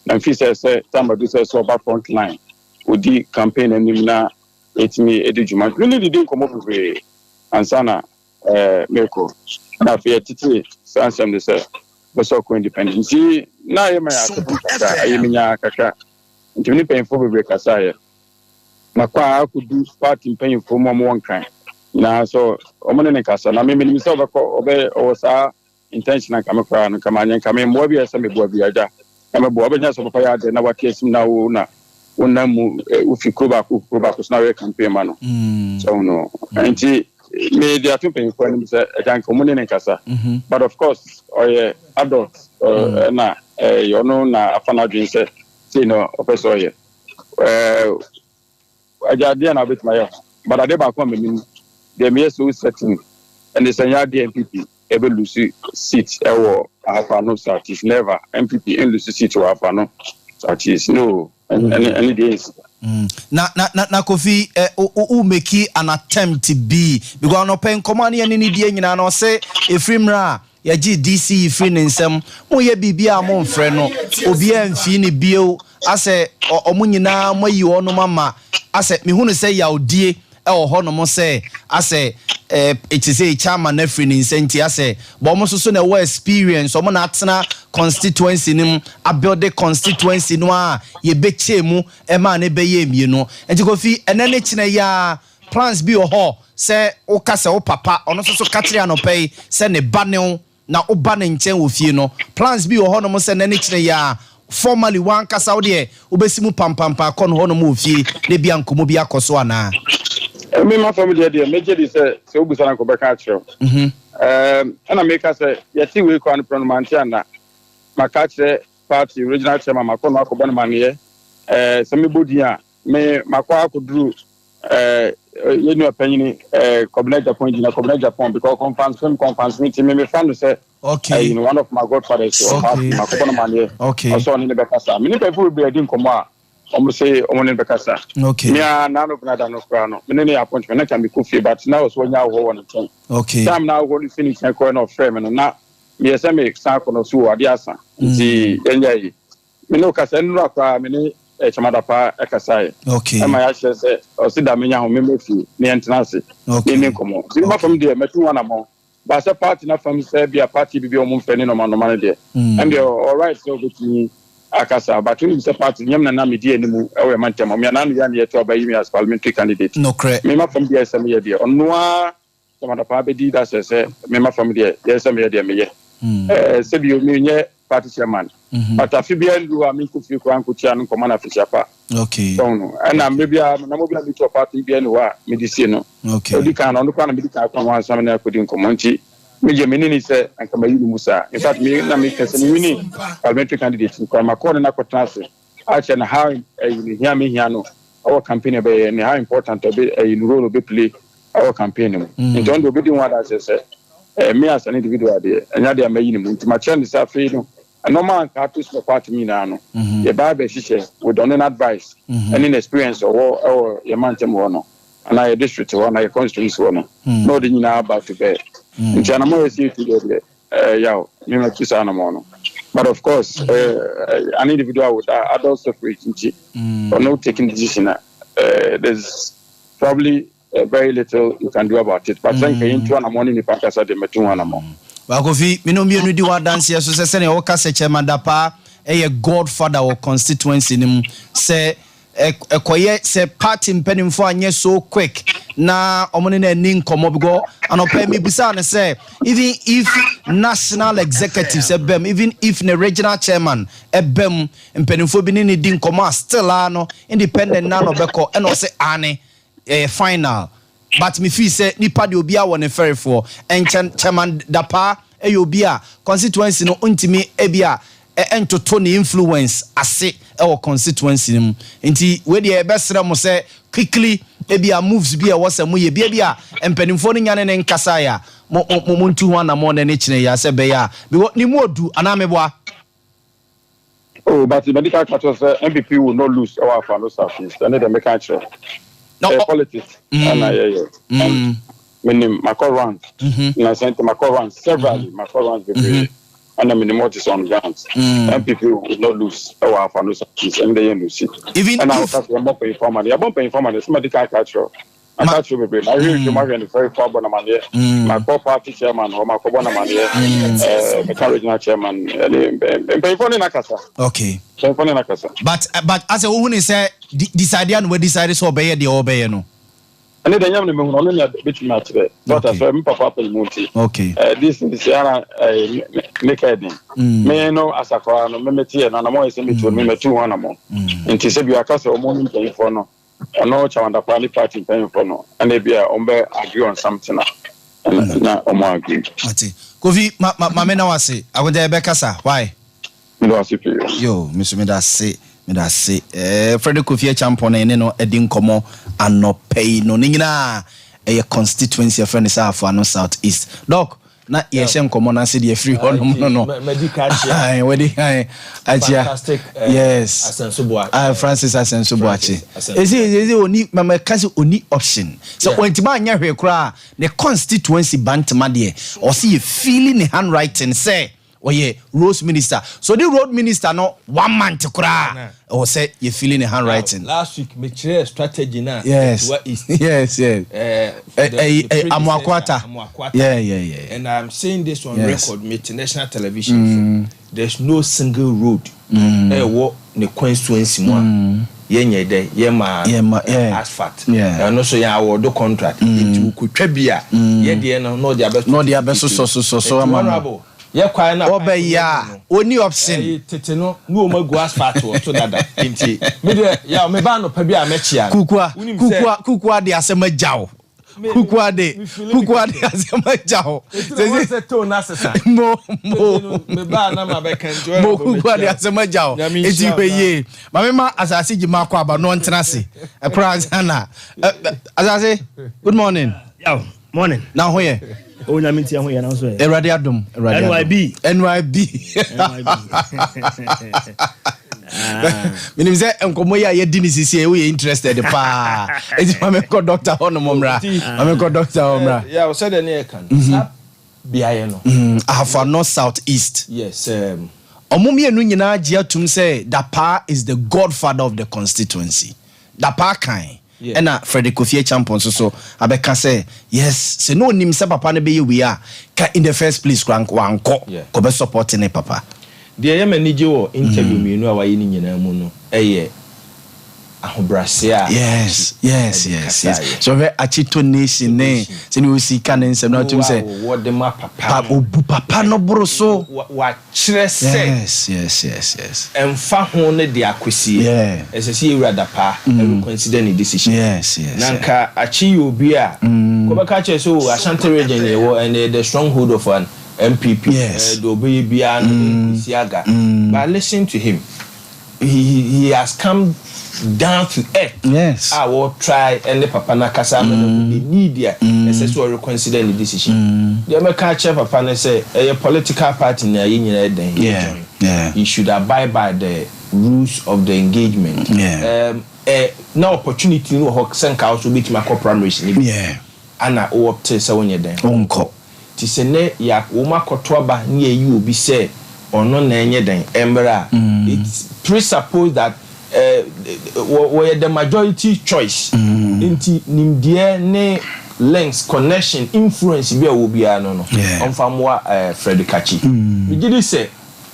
and fi say somebody says so back front line with the campaign and now it's me edujuma really didn't come up with ansana meko na fi titi sansem de say so ko independence na yema ya ayeminya kaka ntimi penfo bebre kasa ye makwa akudu party penfo mo won kan na so omone ne kasa na me me so obe o sa intentional kamekwa no kamanya kamembo bi asa mebo bi aja kamebo obenya so papa ya de na wakesim na wo na mu ufi kuba so na we campaign ma no so no anti me dey atupin for him say can community kasa but of course or adults na you know na afana dream say no professor here aja dey na bit my but ade ba come me dey me so setting and the senior DMPP able lose seat afano status never MPP in lose seat to afano status no any days na Kofi o make an attempt to be because no pen command any die nyina no say efrimra ya GDC ifri nsem mo ye bibia mo mfre no obi amfi ni bio ase omunyina mayi ono mama ase me hunu say ya odie ho no mo say ase it is a chairman efri nsenti ase bo mo so na we experience o mo na atena constituency nim abuild the constituency no a ye beche mu e ma ne beye mie no enti Kofi enene kine ya plans bi ho say o ka say o papa ono so katri anopei say ne ba ne na o ba ne nchen wo fie no plans bi ho no mo say enene kine ya formally wan kasa wo de obesimu pampampa kon ho no mo fie de bia nkomo bi akoso ana me my family there major dey say obusana ko beka achiro ana make say yeti we ko an pronomantia na makache party regional chairman makono akobon manie semibodi a me makwa akoduru yenu apanyini cabinet Japan na cabinet Japan because conference meeting me fan say okay you know one of my godfathers so makobon manie also ni beka sa me ni people be adin komo a say omone bekasa okay me na no brother no kra no me ne appointment na can be coffee but now so nya ho won ten okay time now go finish na ko no frame no na me say me san ko no so ade asa nti enya yi me no kasa no akwa me ne chamada pa ekasa okay am ya say o si da me nya ho me mefi ne entrance okay ne komo si ma fam de metu wana mo ba say party na fam say bia party bi o mo mfani no man de and all right so between akasa but when you say party nyam na medi animu ewe mantem me na no ya ne to abayi me as parliamentary candidate no correct me ma fam dia sem ye dia ono a tomada pa be di da say me ma fam dia sem ye dia me ye se bi o me nye party chairman but afi bia ndu a me ku fi ko anko tia no ko mana fi chapa okay so no na me bia na mo bia me to party bia no wa me di si no okay odi kan no kwa na me di kan kwa wan sam na ko di nkomonti me je menini say anka mayi musa in fact me na me kese me wini parliamentary candidate kwa makone na kotrase acha na how here me here no our campaign be and how important to be a role be play our campaign in don't do be one that say me as an individual there anya dey mayi ni mu ntima chen say free no normal ka to support party me na no ye ba be hihye we don't an advice any experience or your man tem no and I district one I constituency one no the nyina about to be ntiana mo esi to there yaw me ma kisa na mo no but of course an individual with adult separate or no taking decision there's probably very little you can do about it but then can into an morning ni pakasa de metu wana mo wa Kofi me no mienu di wa dance so se ne o ka se chairman dapa godfather or constituency nim se ekoye se party mpanimfo anye so quick na omone na ni nkomo bigo anopa mi bisa ne say even if national executives ebem even if the regional chairman ebem mpanimfo bi ni di nkomo still ano independent na no beko e no say ane final but me feel say nipa de obi a won ferry for en chairman dapa obi a constituency no ntimi ebia entoto ni influence ase our constituency nim nti we dey besra mo say quickly ebia moves bi e wasam ye bia empanimfo no nyane ne nkasa ya mo ntu ho na mo na ne kine ya se be ya because ni mu odu ana meboa Oh, but the medical catcher said MPP will not lose our family service. And then the mechanic. No politics. And meaning Macron runs. And I sent Macron runs severally. Macron runs and I mean the mortise on grants. MPP will not lose our family service. And they lose it. Even and I'll have a bump informer. The bump informer is medical catcher. I catch you with I really you marry very far bon man my co-party chairman or my co-bon man the regional chairman okay but as a who say decide and we decided so obey the obey no and then you know only bit match there but as I'm papa multi okay this is naked me no as a for no me tie na mo ese me to me 200 mo nti se bi aka so mo nyi for no no chawanda party paying for no and they be agree on something na omo agree ati Kofi ma na wase agonja ebe kasa why me wase pe yo me da say Frederick Kofi champion ene no edi nkomo anopei no nyina e constituency friend is afo no south east doc na ye hye nkomo na se de free hon no medical chair we dey achia yes Asensubuachi Francis Asensubuachi ezi oni mama kasi oni option so ontima anya hwe kra the constituency bantama de o see you feeling the handwriting say oye road minister so the road minister no 1 month kra o say you feeling the handwriting last week me clear strategy na yes Amwakwata yeah and I'm saying this on record with national television there's no single road what the constituency mo yenye de yema asphalt and also ya award contract it could trebia ye de no the abeso so honorable ye kwai na obeya oni option tete no no magu asphalt wo to dada nti me de ya me ba no pa bia mechia kukua de asema jaw kukua de asema jaw se to na sesa mo me ba na ma be kan joy mo kukua de asema jaw eti hweye mama asase gima kwa aba no ntenase ekra asase good morning yo morning na hoye o nya minti ho ya na so e erade adom NYB minim say enkomo ya ye di ni sisi e we interested pa eti mama ko doctor hono momra yeah we said any can bia no afa north south east yes omumienu nyina agye atum say Dapa is the godfather of the constituency Dapa kan and Frederick Kofi champion so abeka say yes se no nim say papa ne be ye we are in the first place rank wanko ko be supporting papa de ye manije wo interview mienu a waye ni nyina mu no eye ahobrasia yes so we achito nation ne se ni osika ne nsem na tum say what the papa obu papa no boro so wa kire say yes emfa ho ne de akwesi esese ewura Dapa e consider ni decision yes nanka achi obi a ko be ka che so Ashanti region e wo and the stronghold of an MPP do be bia no Isiaga but listen to him he has come down to earth. Yes. I will try and the papa na kasa the media necessary consider the decision. The American chef papa na say a political party na yin then he should abide by the rules of the engagement. Now opportunity no ho senka also bit my primaries ni. Ana o opte say wonye den. Onko. Ti se ne ya wo makoto aba na yi obi say ono na enye den embra. It presuppose that where the majority choice into nimdie ne links connection influence be will be no on famwa Frederick Kachi we did say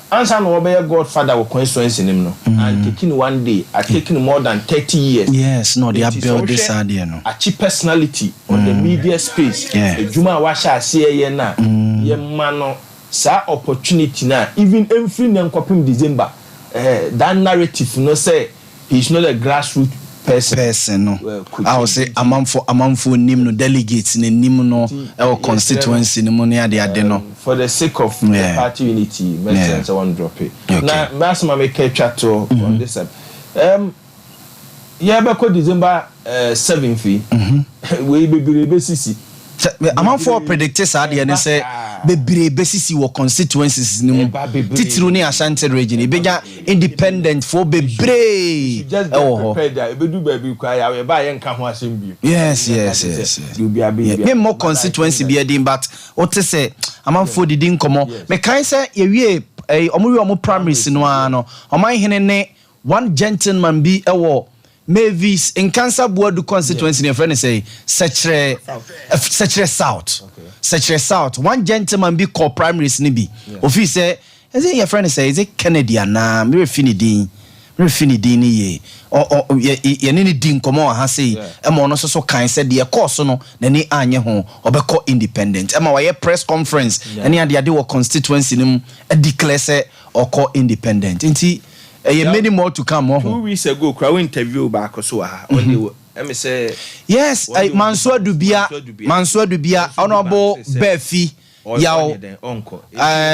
answer no be godfather with constituency nim no and taking one day taking more than 30 years no they build this idea no a cheap personality on the media space ejuma wa sha ase ye na ye ma no sa opportunity na even every nkopim December that narrative no say he's not a grassroots person no I will say amamfo nim no delegates ne nim no our constituency ne mo ne ade no for the sake of the party unity message I want drop it now maximum make chat to on this yeah be ko December 7th we be sisi amount for predictors are the and say bebre besisi wo constituencies ni titiro ni Ashanti region e beja independent for bebre just prepare that e bedu baby kwa ya ba ye nka ho asem bi yes you be more constituency be edin but what say amount for the din komo me kan say ye wie omo primaries no ano oman hene ne one gentleman be ewo Mavis in Cancer Board constituency, your friend say, Secre South. Secre South. One gentleman be called primaries nibi. Office say, as your friend say, is it Canadian? Nah, very finity ye. Or ye need din come on, has say, a monoso so kind said the course no, then he anye home or be called independent. Emma, why press conference, and the idea do a constituency a declare say or call independent. Inti. Many more to come. 2 weeks ago, crowd interview back so me say yes, Mansour Dubia, Honorable Befi, Yaw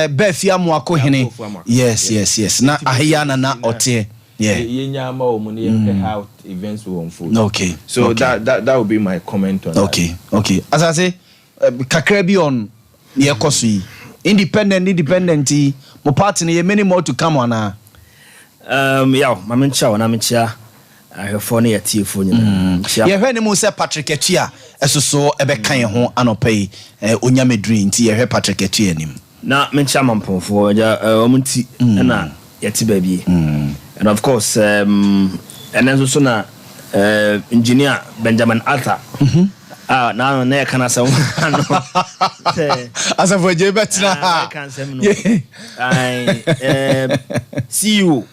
Befi Amwako Hene. Yes. Na Ahiana na Ote. Yeah. How events will unfold. Okay. So that would be my comment on that. Okay. As I say, Kakrebi on Yekosi. Independent. Mo party ni many more to come on. Yeah, mamencha na mencha ahwefo ne yatiefo nyina. Ye hwe ne mu se Patrick Etua esoso ebekan ho anopai onyamedri nti ye hwe Patrick Etua nim. Na mencha mamponfo ja omunti na yati baabie. And of course and so na engineer Benjamin Arthur. Now na kana sa asa voje betina see you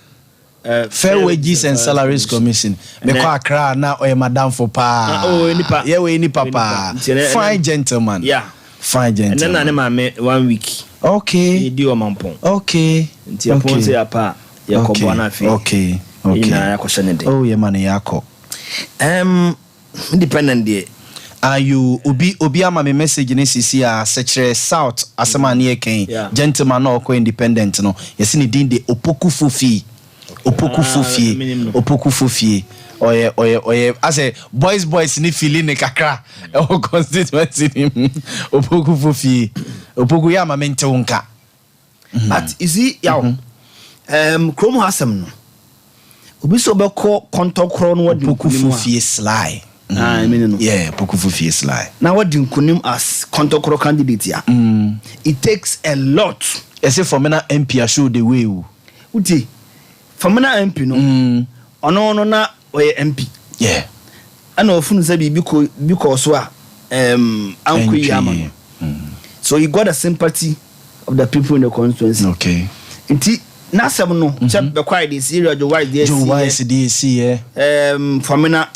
Fair Wages and Salaries Commission. Me kwa Accra na oye madam for pa. We ni papa. Fine gentleman. Yeah. Fine gentleman. And then na me 1 week. Okay. Di o mampon. Okay. Nti apon se apa ya ko bona fi. Okay. Ina ya ko shene de. Oh ye man yako. Independent dey. Are you obi ama me message ni sisi a Secre South asema na eken gentleman no ko independent no yesi ni din de Opoku Fufie oye ase boys ni feeling ne kakra o constituency ni Opoku Fufie Opoku ya ma mente wonka but is he yaw Chrome hasem no obi so be ko kontokro no wadi Opoku Fufie sly Opoku Fufie sly now what do kunim as kontokro candidate ya it takes a lot ese for me na MP show the way uti famina MP no ono na oye MP ana ofunu se because so a anko yama so he got the sympathy of the people in the constituency. Okay. Nti na sem no chap be quiet this area Joe Wise DC famina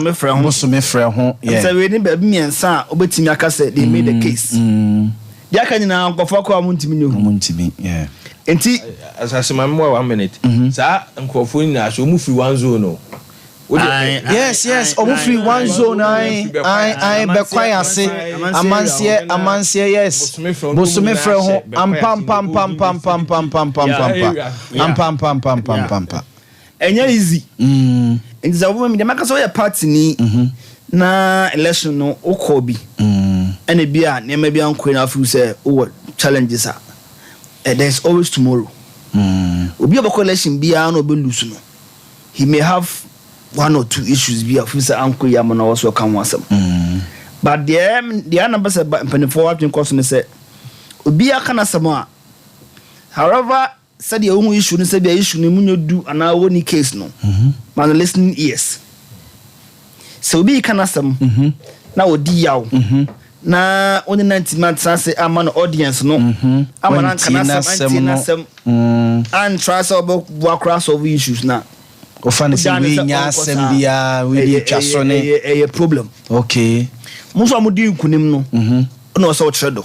me frɛ ho say we ni ba miensa obetimi aka say they made the case ya ka nyina nkofo ko amuntimi ne hu Enti asase mammo 1 minute sa nkofo ni na so mu free one zone no yes omu free one zone I be kwai ase amansie yes bosume frɛ ho pam enya easy enti za wo me de maka so ya party ni na election no okobi ene bia ne ma bia nkoi na afu say o challenges are there's always tomorrow. Obi abako election bia no be lose no. He may have 1 or 2 issues bia officer anko yam na also kan wasam. But the number say pen forward in course me say obi aka na sama. However, said the only issue ni say bia issue ni munyo do ana woni case no. Man listening ears. So obi kana sam na odi yaw. Na only 90 months say among audience no amana kana some and try to walk across over issues na ofane say we nya asem bia we dey twaso ne a problem. Okay, muso amudi nkunim no no so tredo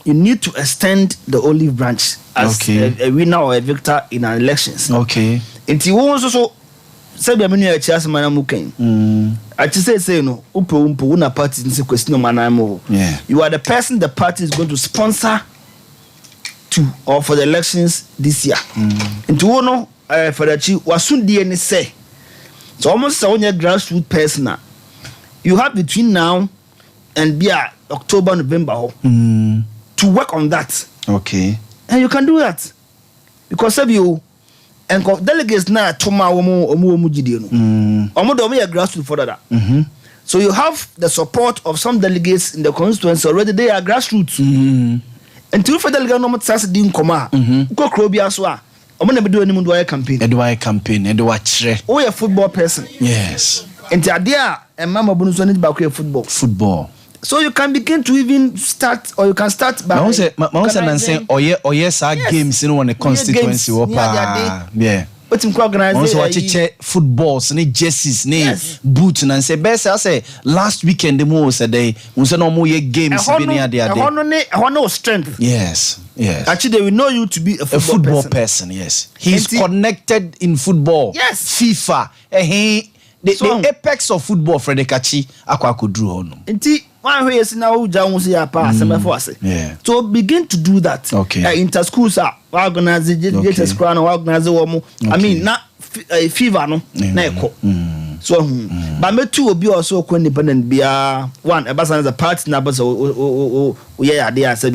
you need to extend the olive branch as a winner or a victor in our elections. Okay, nti wo so say bia menu ya chias mana muken achi say no umpo na party nse question no manamo. You are the person the party is going to sponsor to or for the elections this year. Nti wo no for the chi wasundie ni say so almost say onye grassroots person you have between now and bia October, November to work on that. Okay. And you can do that. Because of you and delegates now tomorrow grassroots for that. So you have the support of some delegates in the constituency already. They are grassroots. Until for delegate no matter din koma. Go Krobia so a. I'm never do any mundo campaign. Oh, a football person. Yes. And the idea and mama bonus on it about football. So you can begin to even start, or you can start by. I say, yes, our games in one constituency. Yeah. But in organize also watch footballs, ni jerseys, ni boots, and say best. I say last weekend the most a day. We say no more games. No strength. Yes. Actually, they will know you to be a football person. Yes, he's connected in football. Yes, FIFA. The apex of football, Fredekachi, Akwakodru Hono. One way is now down see a pass. So begin to do that. Okay. Inter schools are organized, latest crown organized. I mean, not fever no. So, but me too will be also independent. Be one a person as a partner, but yeah, they are said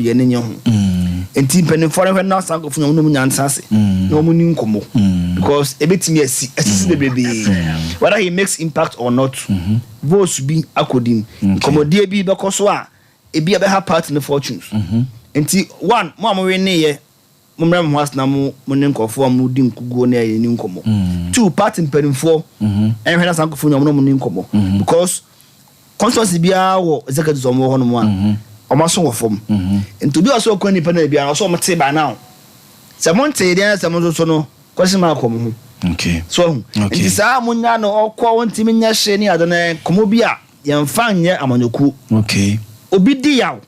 and team penny forever now sank of no nyansase no munim komo because a bit me see baby whether he makes impact or not votes be akodim komo dey be because wa e be have part in the fortunes enti one mo we ne ye mo mra mo has na mo ne nkofo mo di nkugo na ye ni nkomo two part in penny for and when sank of no munim komo because constance bia wo executive zo mo ho no mo Omaso wo fom nto bi also kwani pa na bia also mte ba now se monte dey se mo so no kwasi ma akom okay so nti sa munya no okwo wonti menya hye ni adona komo bi a yemfa nye amanyoku okay obi di yaw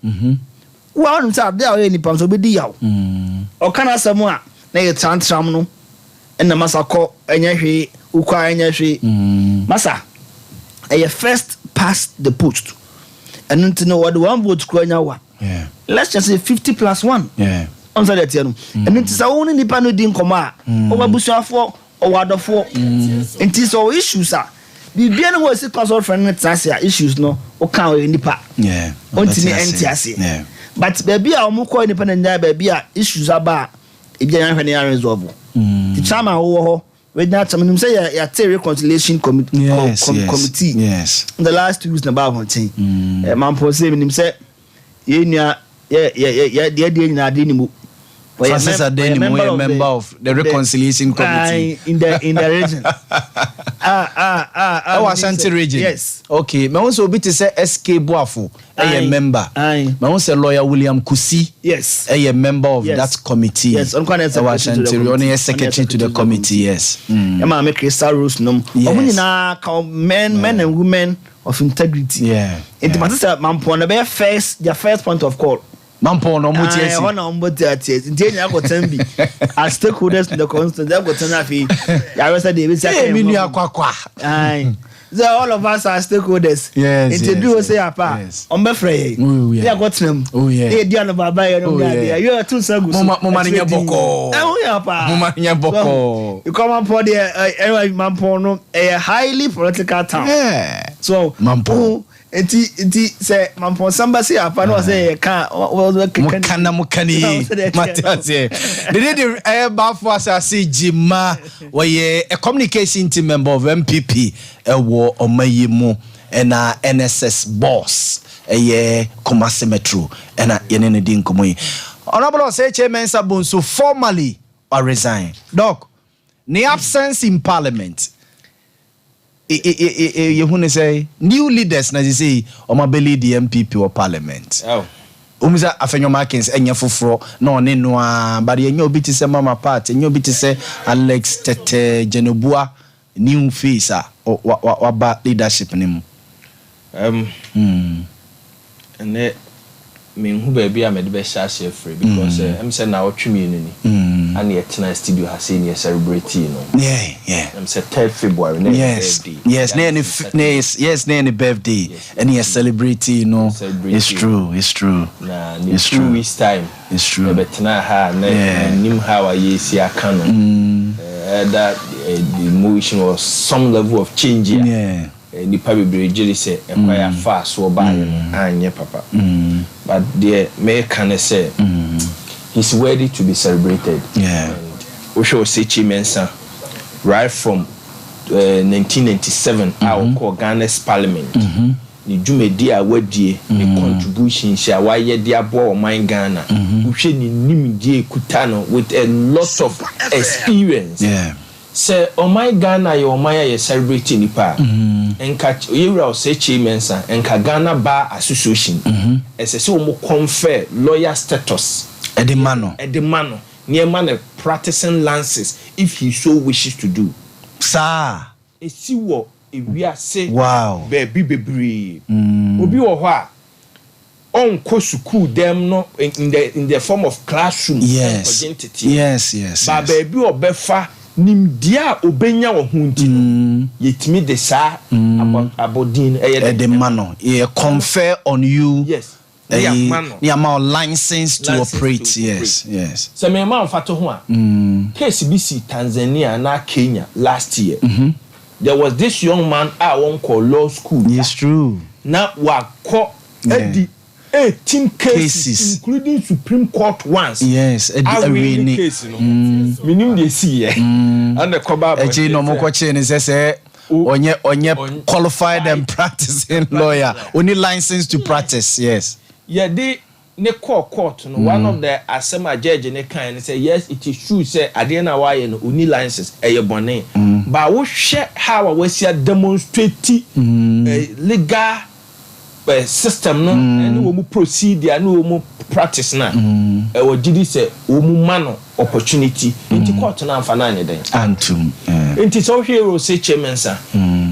wa on sa dey awe ni pam so obi di yaw o kana samu a na ye tantram no na masako enya hwe ukwa enya hwe masa first past the post. And to know what the one vote wa. Yeah. Let's just say 50+1. Yeah. On that tiano. And it is only the panu din koma. Over bushafo or wadafo. And it is all issues are. The bien was a console friend issues no or can in the park. Yeah. Until NTS. Yeah. But baby our muko independent there baby issues about if you have any resolve. The chama over with that some say a reconciliation committee. Yes. In the last 2 weeks, about one thing. Man, for saying him say, yeah, Francis Adenimo, member of the reconciliation committee in the region. Ashanti region. Yes. Okay. Me also be to say SK Boafo, a member. Me also lawyer William Kusi. Yes. A member of that committee. Yes. Ashanti, only a secretary to the committee. Yes. Emma make crystal rules no. Men and women of integrity. Yeah. It matters that man pon be first their first point of call. Mampo no mutiesi. I want to mutiesi. Intend I got tembi. As stakeholders in the constituency, I got tenafi. I was said they will say. Minu akwa. Aye. So all of us are stakeholders. Yes. Introduce us say apa. Ombe frey. Oh yeah. They got them. Oh yeah. They dia no baba you know there. You are too sagus. Mama nya boko. Oh yeah pa. Mama nya boko. You come up for the anyway Mampo no a highly political town. Yeah. So Mampo. Enti say Mampo samba say apa no say ka mukani Matias the bafo asase jima we a communication team member of MPP ewo omayimu na NSS boss Kumasi Metro na yenene din komoyi honorable say chairman Sabunso formally resign doc the absence in parliament you want to say new leaders na say omabeli the MPP or parliament umza afenyo markings enya foforo na one no a but yenyo obi ti say mama part yenyo obi ti say Alex Tete Genobua new face wa leadership nim and me hu ba bia me de be sha free because em say na otwemi ni and yet na studio has seen you celebrate yeah em say 3rd February na birthday yes na birthday and you celebrate it's true na in 2 weeks time it's true but na ha na nim how I see akano that the emotion was some level of change nipa bebree gye say ekwaya fa so ba anye papa but there may can say he's worthy to be celebrated. Yeah. We should say Chimensa right from 1997 our call Ghana's parliament. Ni jumedi a wadie ni contribution sha wa ye dia bo o man Ghana. Uhwe ni nimdie kutano with a lot of experience. Yeah. Say o man Ghana ye o man ye celebrating nipa. Enka yewra o say Chimensa enka Ghana Bar Association. Ese se o mo confer lawyer status. Edemano. Near man practicing lances if he so wishes to do. Sir. E si wo e wi ase. Wow. Baby bebree. Obi wo ho a on ko school dem no in the form of classroom. Yes. Yes. Ba baby obefa nimdia obenya wo ho nti no. Yetimi de sa abodin edemano. He confer on you. Yes. The amount license to operate. Yes. So me man fato ho a case BC Tanzania na Kenya last year. There was this young man I won't call law school. It's true. Now wa ko 18 cases including Supreme Court ones. Yes, really case no. Minim dey see and the koba e no mo ko che ni say onye qualified and practicing lawyer. Only license to practice. Yes. Yeah, they ne court no one of the asema judge ne kan say yes it is true say ade na why no only license bone but wo hwe how we see demonstrate legal system no and we procedure no we practice na we gidi say we ma no opportunity into court na amfa na anye den antum into so hero say Chimensa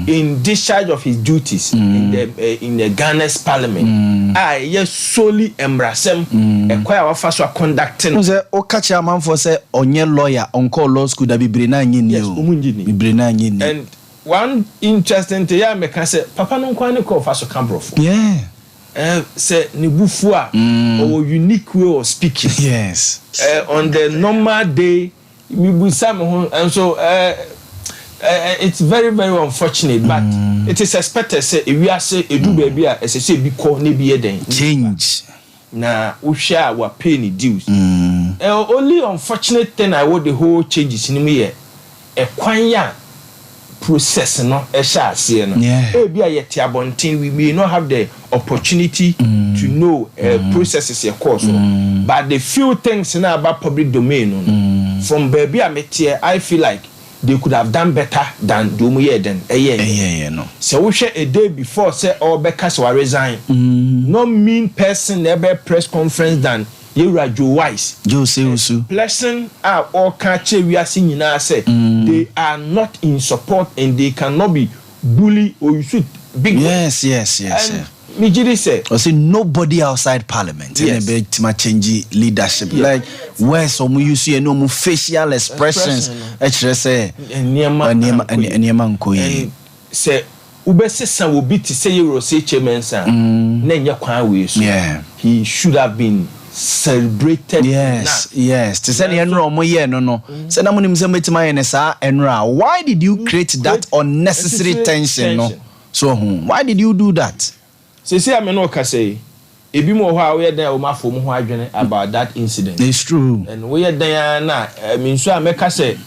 in discharge of his duties in the Ghana's parliament yes solely embracem ekwaya wa fa so conducting say o catch a man for say onye lawyer on call law school da bibire na anye ni o bibire na anye ni and one interesting thing ya make say papa no kwa ne call fa so cambrofo say ni bufu a or unique way of speaking. Yes. On the normal day we will some and so it's very very unfortunate but it is expected say if we are say edu baby a say be call na be den change na we share our pay dues. Only unfortunate thing I want the whole changes in me e kwan ya process no e sha ase no e bia yet abontin we may not have the opportunity to know processes your course but the few things in about public domain from baby I met here I feel like they could have done better than do me then no so we share a day before say all because we resign no mean person ever press conference than you Joe Wise Joe Seusu blessing are all catch we are seeing now say they are not in support and they cannot be bully or you should big yes me jidi say I say nobody outside parliament and be to change leadership like where some you see no more facial expressions actually say niema nkoyi say ubesesa will be to say you say Chimensa na nya kwan we so he should have been celebrated. Yes to say enro mo ye no say na monim say metima ye ne sa enra why did you create that unnecessary tension no so why did you do that say am no ka say ebi mo ho a we den o ma fo mo ho adwene about that incident. It's true and we den na me nso ameka say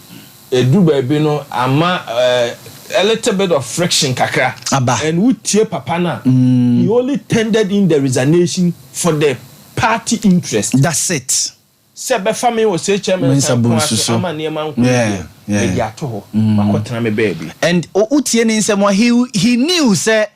edu ba bi no ama a little bit of friction kakra and we tie papa na he only tendered in the resignation for the party interest. That's it. Sebe family was say chairman ama niema nko makotena me baby and utie ni nsemo he knew say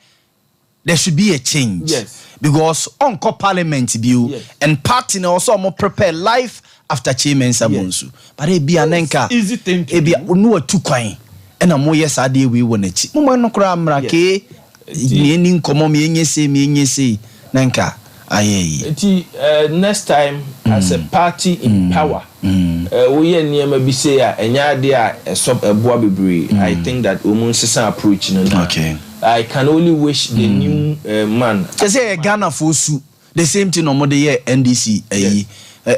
there should be a change. Yes. Because on parliament bill and party also more prepare life after chairman Sabonsu. But e bia nenka easy thing e bia no atu kwan e na mo yes ade we won achi mo no kra mrake ni nkomo me nyese nenka next time as a party in power we niema bi say a enya de a esop eboa bebre I think that omun sesa approach no okay I can only wish the new man say Ghana for su the same thing no mode ye NDC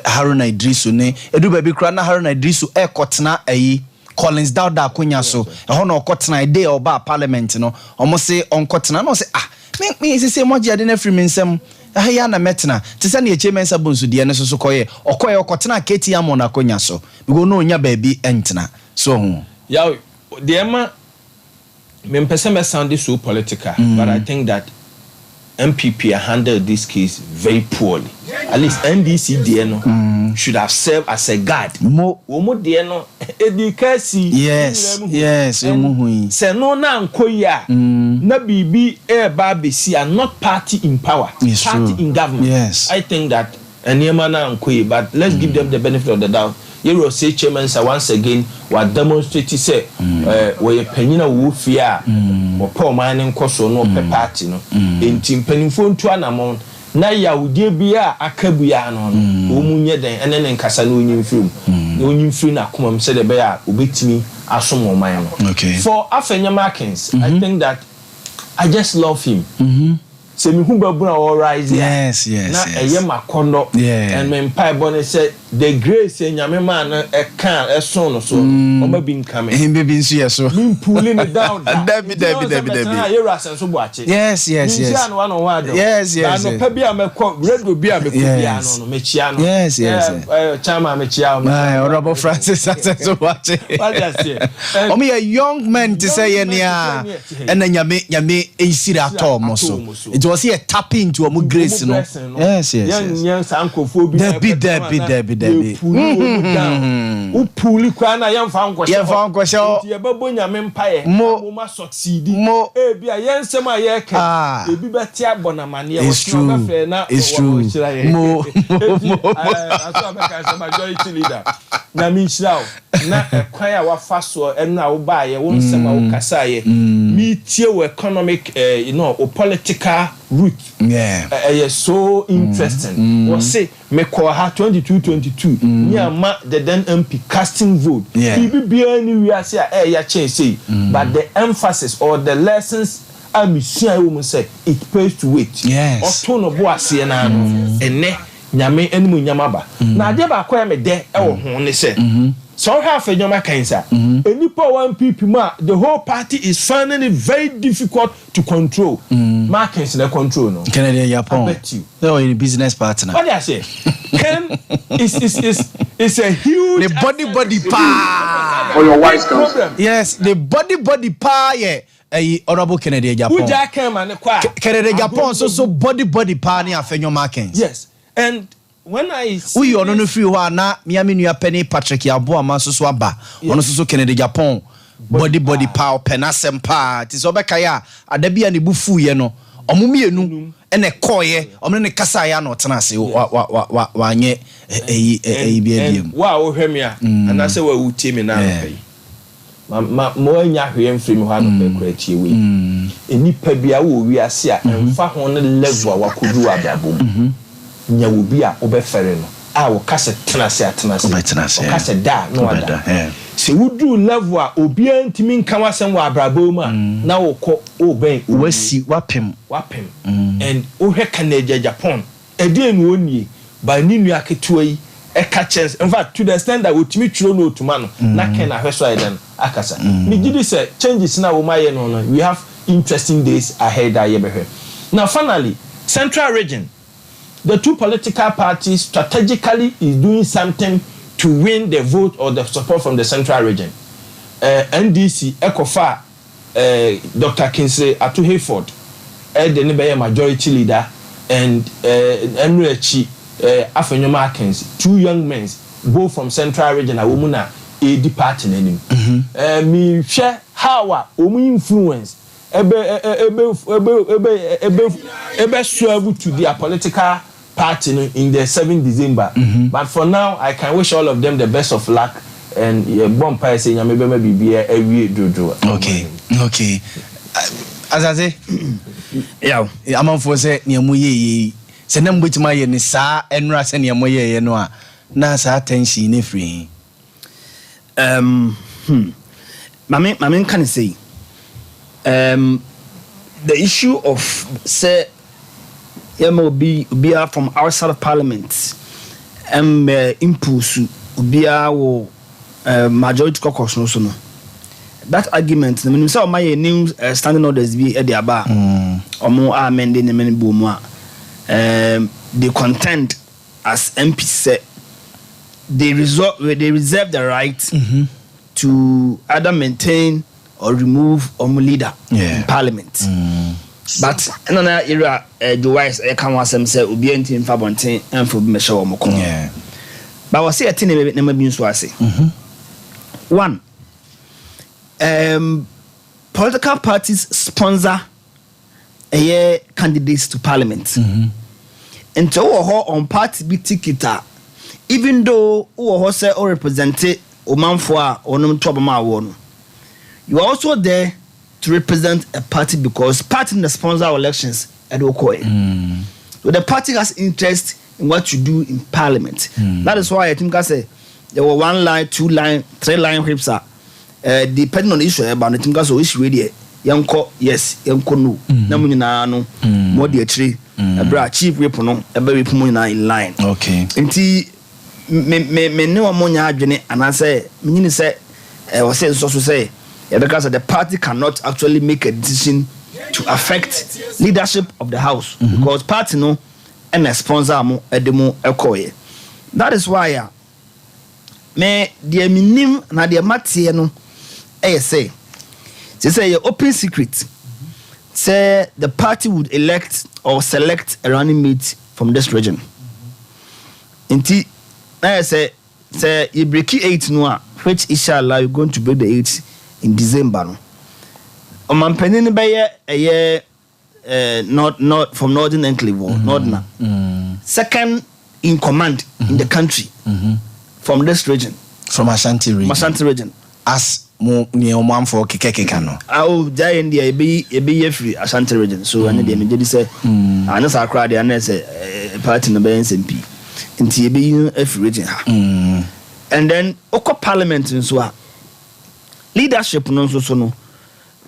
Haruna Idrisu ne edu baby kra na Haruna Idrisu e kotena Collins Dauda akonya so ho na okotena day oba parliament no omo se onkotena no se me se mo giade na free me nsem ya na metena te se na eche mensa bonsu de ne so koye okoye okotena keti amo na akonya so because no nya baabi entena so ho ya de ema me mpese me sound so political but I think that MPP handled this case very poorly. At least NDC DNO should have served as a guard. Mo DNO edikasi. Yes. Se no na nkoya na bibi ba besi are not party in power, party in government. Yes. I think that enema na nkoye, but let's give them the benefit of the doubt. You will say chairman once again what demonstrate say we penina wo fia mo Paul mining koso no pe party no enti mpanimfo ntu anamon na yawudie bia akabuya no no omunye den ene nkasa na onyimfiri na onyimfiri na komam se de be ya obetimi asom oman no. Okay. For Afenyamakins, I think that I just love him. Se mi hu babuna all rise. Yes. Na eye makondo and me mpai bone say the grace nyame man e kan e son no so o ma bin kame him be bin so yeso min pulling it down Debbie na you rasen so boache yes no one wa do yes no pa bia me ko radio bia me ko bia no me chia no yes chama me chia Honorable Francis so boache what just say o me a young man to say enia ena nyame ensira atom so it was here tapping into a grace no yes yan sankofo bi Debbie upuli kwa na yemfa nkoshe ye babo nyame mpaye mo ma succeed e bia yensem a ye ka e bi beti abonamane e wo fe na mo aso abeka se majority leader na mi nshira na ekwan a wafa so enu a wo ba ye wo nsem a wo kasa ye mi tie wo economic o political route so interesting we say me call her 22 near ma the then MP casting vote be anywhere say ya change say but the emphasis or the lessons amisia woman say it pays to wait oto no bo ase na no ene nyame enimu nyamaba na ade ba kwa me de e wo ho ne say so half a nyama cancer enipa 1 people ma the whole party is finding it very difficult to control markets the control no Canada Japan so in business partner what I say Ken is a huge the body pa for your wise counsel. Yes the body pa Honorable Kennedy Japan who jack man kwa Kennedy Japan so body pa ni afenyo markets yes and when I we you no free ho na Miami nua Penny Patrick Yaw Boamah so aba ono so Kennedy Japan body pa penasem pa ti so beka ya adabia ne bufu ye no omumienu ene koye omne ne kasa ya no tena se wa nye biabiem wa wo hwemia ana se wa wutie me na ma mo anya hwem free me ho no pe kura tie we enipa bia wo wi ase a emfa ho ne level a wakodu ababom nya wo bia obefere no a wo kase tena se kase da no ada se wudu level a obi antimi nka wasem wa abrabom a na wo ko oben wasi wapem and o hwe Canada Japan ede no onie ba ni nua ketua yi e ka chance in fact to the extent that wotimi twiro no otuma no na ken na hweso iden akasa me gidi say changes na wo maye no we have interesting days ahead aye behwe now finally central region the two political parties strategically is doing something to win the vote or the support from the central region. NDC Ekofa Dr. Kinsley Atu Hayford the Libya majority leader and Enrichi Afenyamakins, 2 young men both from central region a womuna AD party name. Me share how influence ebe serve to their political party in the 7th December. But for now, I can wish all of them the best of luck and bon pay say maybe be every dodo. Okay. Azaze. Yeah, I'm for say niamu ye se na mbetima ye ni saa enra se niamu ye no a na saa tension ne free. Mame can say the issue of say be from outside of parliament impulse be our majority caucus no so no. That argument, the meaning so my new standing orders be at the aba. Omo amending the many Boamah. They contend as MP say they reserve the right to either maintain or remove leader in parliament. But in an era, the wise can was them say will be in Fabontin and for measure or Moko. But I was say a thing never been so I say. One, political parties sponsor candidates to parliament. And to on party be ticket, even though who say or represented or manfua or no top one. You are also there to represent a party because party in the sponsor elections at Okoye. So the party has interest in what you do in parliament. That is why I think I say there were 1 line, 2 line, 3 line whips are depending on the issue about the thing so issue really yanko yes yanko no na munyina no mo de akire abra chief whip no ebe whip mo na in line. Okay. Nti me ne wa mo nya adwene anase menyini say was say so say because the party cannot actually make a decision to affect leadership of the house because party no and a sponsor mo edemo ekoye. That is why me the minim na the matie no say your open secret say the party would elect or select a running mate from this region. Inti I say you break 8 no which inshallah you're going to break the 8 in December no. Oman penin be not from Northern Enclave Northern. Second in command in the country from this region. From Ashanti region. As mo ni omam for kekeka no. Oh, jai India be free Ashanti region. So and dey me dey say anasa akra dey na say party no be SMP. Nti be free region ha. And then oko parliament nso a leadership no so no.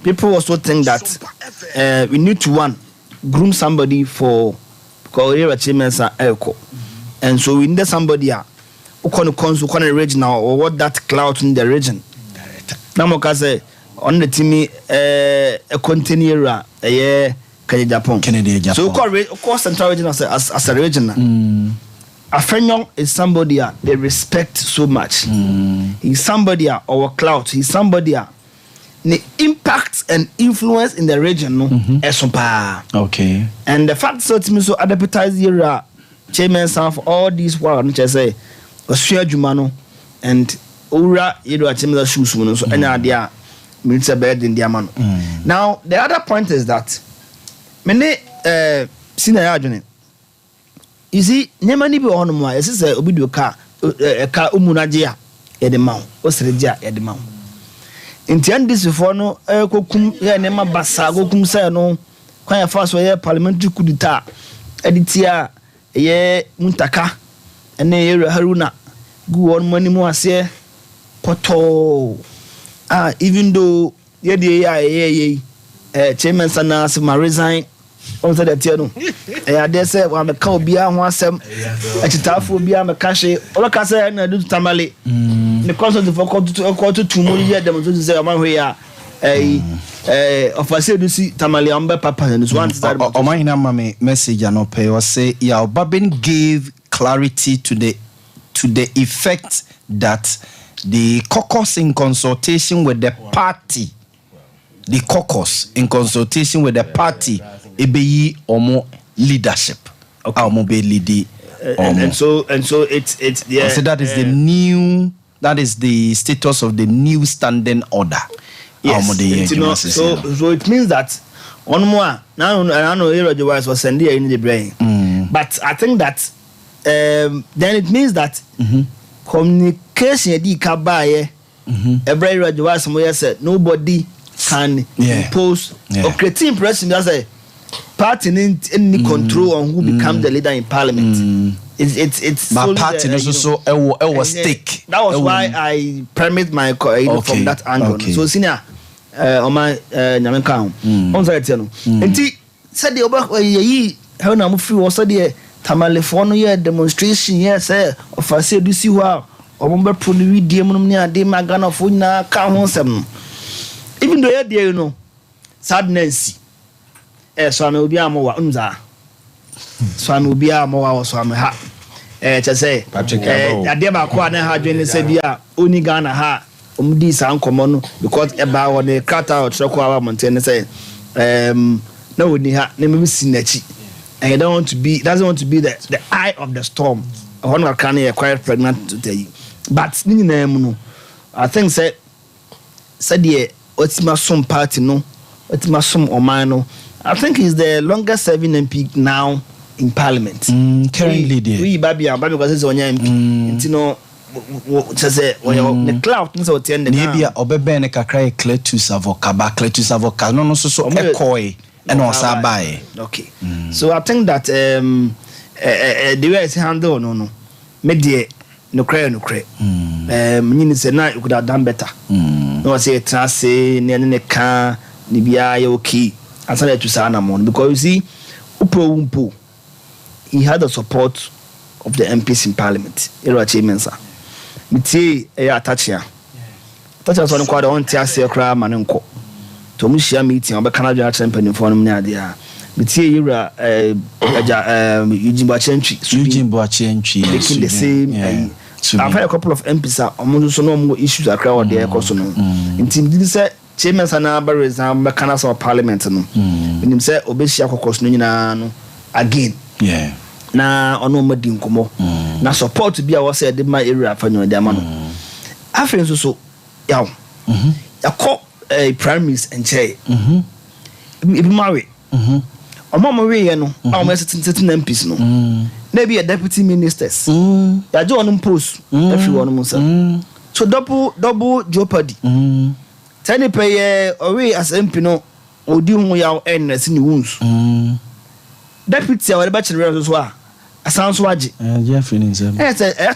People also think that we need to groom somebody for career achievements and elko. And so we need somebody who can regional or what that clout in the region. Now mo say on the team a continue Kennedy Japan. So of course central region as a region. Afrenyong is somebody they respect so much. He's somebody our clout. He's somebody the impact and influence in the region no SOMPA. Okay. And the fact so to me so advertise here chairman for all these world which I say Osua Jumano and Ura Yedo Achimza shoes so any idea minister bed in the man. Now the other point is that many senior adjoining you see nyamani bi ono mo yes say obi do ka umunaje ya de mawo osreja ya de mawo intian this before no kokum ya ne mabasa kokum say no kwan ya fa so ya parliamentary coup d'etat editia ye muntaka ene ye haruna gu won mani mu ase poto even though ye de ya chairman sana se resign on said that you know they say wa me ka obi a ho asem achitafo obi a me ka hwe o ka say na do tamale the consult for court to mo ye dem so say man hwe ya officer do si tamale ambe papa and so one side o man na mama message no pay o say Yaw Boamah gave clarity to the effect that the caucus in consultation with the party ebeyi omo leadership omo be lead and so it's yeah so that is the status of the new standing order. Yes, so it means that on more now I know Roger Wise was sending in the brain but I think that then it means that communication di kabaye every Roger Wise mo said nobody can impose or create impression that say party any control on who become the leader in parliament. It's but party also stake. That was why I premised my from that angle. So senior Oma Nyamenka on that no. Enti said the oba yi how na mo free was the tamale for no year demonstration here say of say do see how omombe pro ni widie munum ni ade magana fo na ka ho nsem no even though you know sadness so am obi amowa unza so am obi amowa so am ha say ade ba ko na ha dwen se bia oni Ghana ha omdi sa nkomo no because eba won kata o treko awa mountain say na oni ha na me sinachi and you doesn't want to be the eye of the storm. One can be quite pregnant to tell you. But I think said the Otima Som party no, Otima Som Omano. I think he's the longest serving MP now in Parliament. Currently, we baby because it's on your MP. You know, say the cloud things will tend. Maybe Obebene kakra Cletus avoka no so ekoi. And also buy. Okay. So I think that the way it's handled, no. Media no cry. You say now you could have done better. No say transe ne car Libya okay. I said to Sanamon because you see Upo he had the support of the MPs in Parliament. Mensa. Miti attach here. Touch us on quite on Tiasia cry manunko. To me share meeting oba Canada champion for no na dia metie yura Eugene Boachentwi making the same I've had a couple of MPs omo so no more issues akra or there cause no ntim did say chairman sana ba resign be kana so parliament no nim say obehia kokos no nyina no again na ono madi nkomo na support bia wo say de ma area afanyo de ama no afen so yaw yakọ primaries and chair. If marry. Mama we no. Our certain MPs no. Maybe a deputy ministers. Ya do on post everyone musa. So double jeopardy. Tani pay away as MP no. Odi hu ya NS ni wounds. Deputy our bachelor so a sounds waji.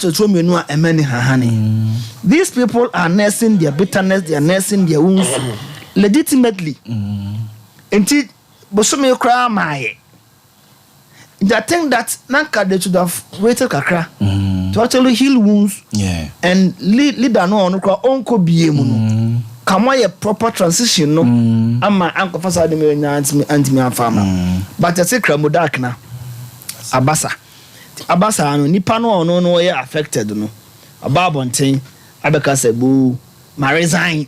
To throw me no emeni hahani. These people are nursing their bitterness, they are nursing their wounds legitimately. Indeed, Bosome cry my. I think that Nanka they should have waited kakra to actually heal wounds and lead no on uncle BM. Come a proper transition no. I'm my uncle for side me anti farmer. But I say Kramudakna Abasa no nipa no ye affected no ababonten abeka say boo my resign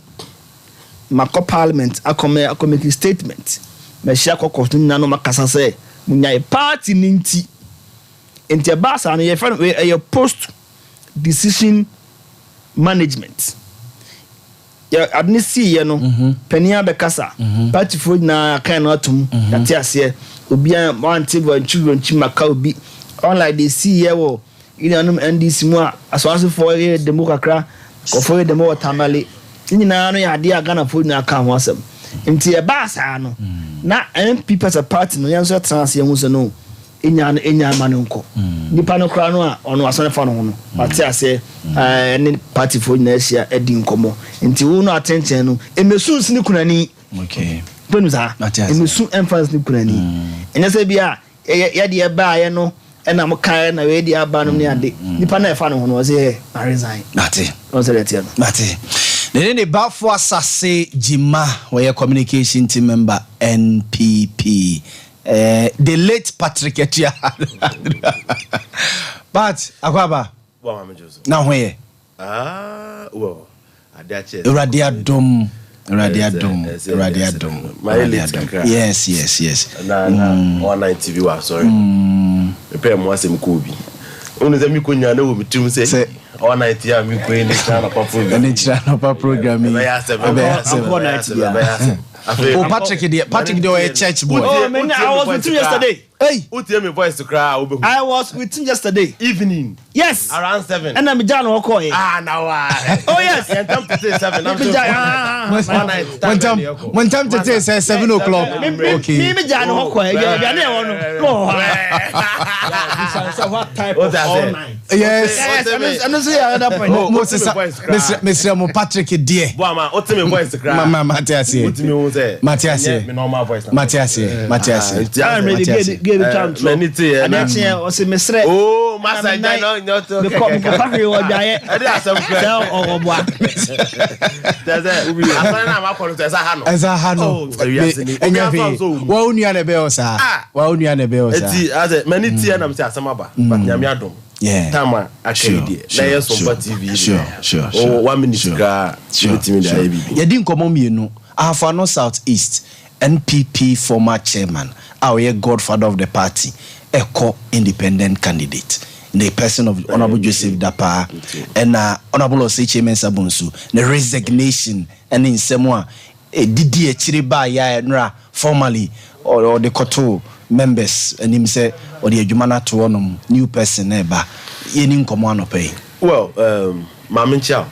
my parliament make statement me share kokos no no makasa say munya party ninti enti abasa no ye friend we post decision management ya adnisi ye no pania bekasa party for na kan no atum yate ase obi an one table children chimaka obi unlike they see here wo NDC mu aswaso for the mukakra ko for the mo tamale nyina no ya de agana for na aka ho asem nti e ba sa no na MP as a party no yanso trans ye hu se no enya ma no nko nipa no kra no a ono asone fa no no ate ase any party for na asia edi nkomo nti wo no attention no emesu nsini kunani okay penu za emesu emphasis ni kunani enya se bia ya de ba ye no ena mo kan na we di aba no ne ade nipa na e fa no ho no o say resign nati o say let you nati ne bafo asase jima we communication team member NPP the late Patrick Etia but akwaba wa ma jozo na hoye well adache radiadom yes na 19 TV wa sorry pe mo asem ko bi onu ze mi ko nya na wo mitim se 19 ya mi ko ni kana pa program ni chira na pa program oh Patrick the church boy oh man I was with him yesterday hey who tell me voice to cry I was with him yesterday evening yes around 7 and I'm John Oko now oh yes and time to say 7 when time to say 7 o'clock okay me John Oko ya na won no what type of all night yes and say another point Mr. Mo Patrick dear Boamah o tell me voice to cry mama Matthias Matthias I'm ready give it chance many tea and o say mesre oh master no the country was there I did some sell or what there's a asana ma call to esa hano wa onua na be osa wa onua na be osa eti as many tia na me say asama ba but nyame adom tama akedi na yes SOMPA TV sure oh 1 minute ga meeting da bibi ye di nkomo mienu Afano South East NPP former chairman our godfather of the party eco independent candidate the person of Honorable Joseph Dapa and Honorable Osechi Mensabunsu the resignation and in semwa didi echiriba ya nra formally or the koto members and him say or the adwumana to onom new person eba yeni nkomo anope well ma mencha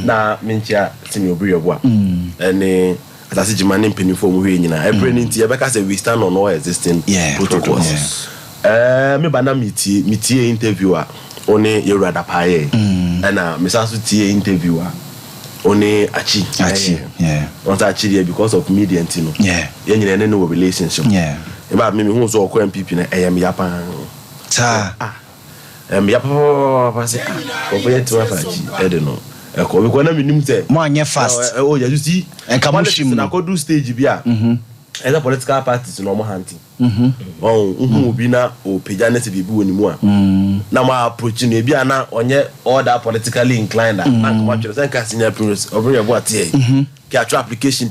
na mencha timi obri obo and as Jimani penifo mu hwe nyina every nti e beka say we stand on all existing protocols me bana metie interviewer oni Yerada Paye and mesasu tie interviewer oni achi want achi there because of media ntino ye nyina no relationship e ba me hu so okwa MPP na em yapa ta yapa say oboye to afachi e de no ko be ko na minim say mo anye fast oh you see and kamushim na ko do stage bia as a political parties no mo hunting obi na o pejane se bibi wonimu a na ma approach no bia na onye order politically inclined na ko match say ka senior prince obi yebo atie ki atwa application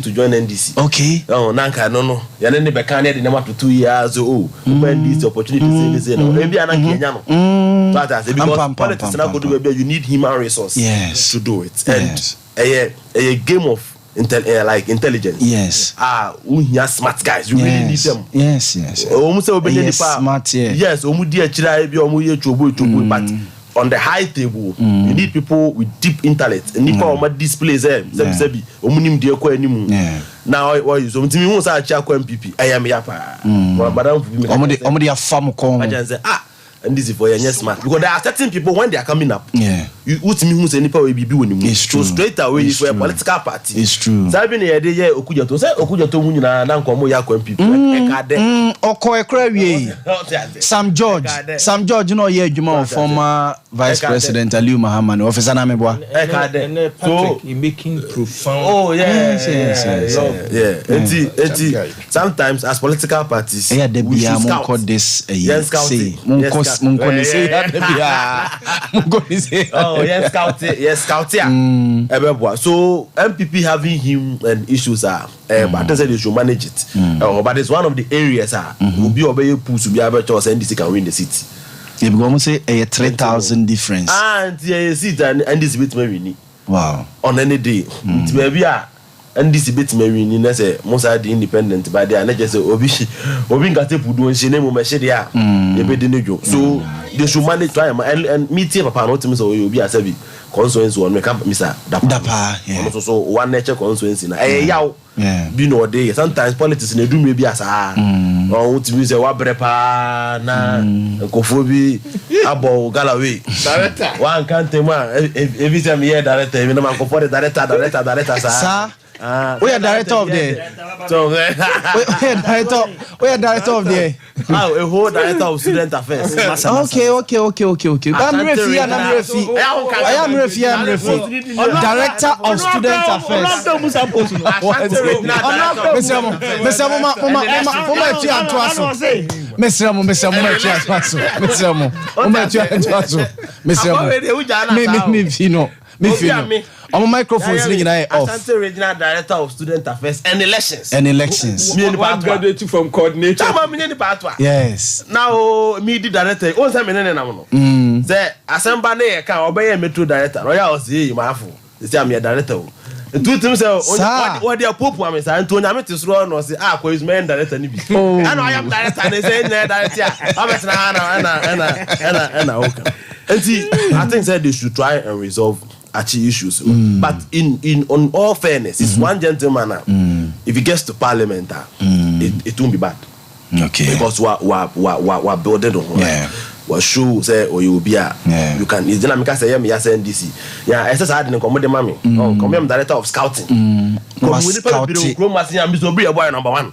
to join NDC okay na nka no ya ne be kan de na 2 years NDC opportunity say no bia na kenya no but as because politics na go do bia you need human resource to do it and a game of intelligence. Yes. We smart guys. You really need them. Yes. Smart. Yes. But on the high table, you need people with deep intellect. And people displays them. Now, what is something you want to check MPP? I am Yapa. And this is for your smart because there are certain people when they are coming up. You would me who's any power will be doing. It's true. So straight away is for a political party. It's true. Sabine ye okuja to say okuja to mu nyina na nkomo ya kwa MPP. Sam George no ye adwuma of former Vice President Aliu Mahamani officer na meboa. So making profound. Oh yes. Sometimes as political parties we should scout this say scout so MPP having him and issues but they say they should manage it but it's one of the areas will be obey push to be able to NDC can win the city because say a 3,000 difference and seat and this bit maybe wow on any day maybe and this bit maybe in say most are the independent but they are not just obi ngate pudu nse na mo me she dia e be de nejo so they should manage time and meeting papa no timi so obi asabi constituency one make Mr. Dapa so one nature constituency na yaw bi no dey sometimes politics na do maybe asa timi say wa brepa na nkofo bi abo galawe director one kan tema every time here director me na nkofo director sa we are director of the so we are director of the a whole director of student affairs okay I'm refi director of student affairs on microphones off. Asante regional director of student affairs and elections. Me graduated from coordinator. Yes. Now me the director. O say me nene na mo no. Say Asemba na ye ka obey metro director. Royal say my afo. Say am your director. Two things say what they popu am say Antonio am te sro no say kwa is main director ni bi. And I am director and say na director. Obetna ana okay. And see I think say they should try and resolve issues but in on all fairness it's one gentleman if he gets to parliament it won't be bad because we building on we show say or you will be you can is dynamic say me NDC SS had in come the mami come am director of scouting come we people be number 1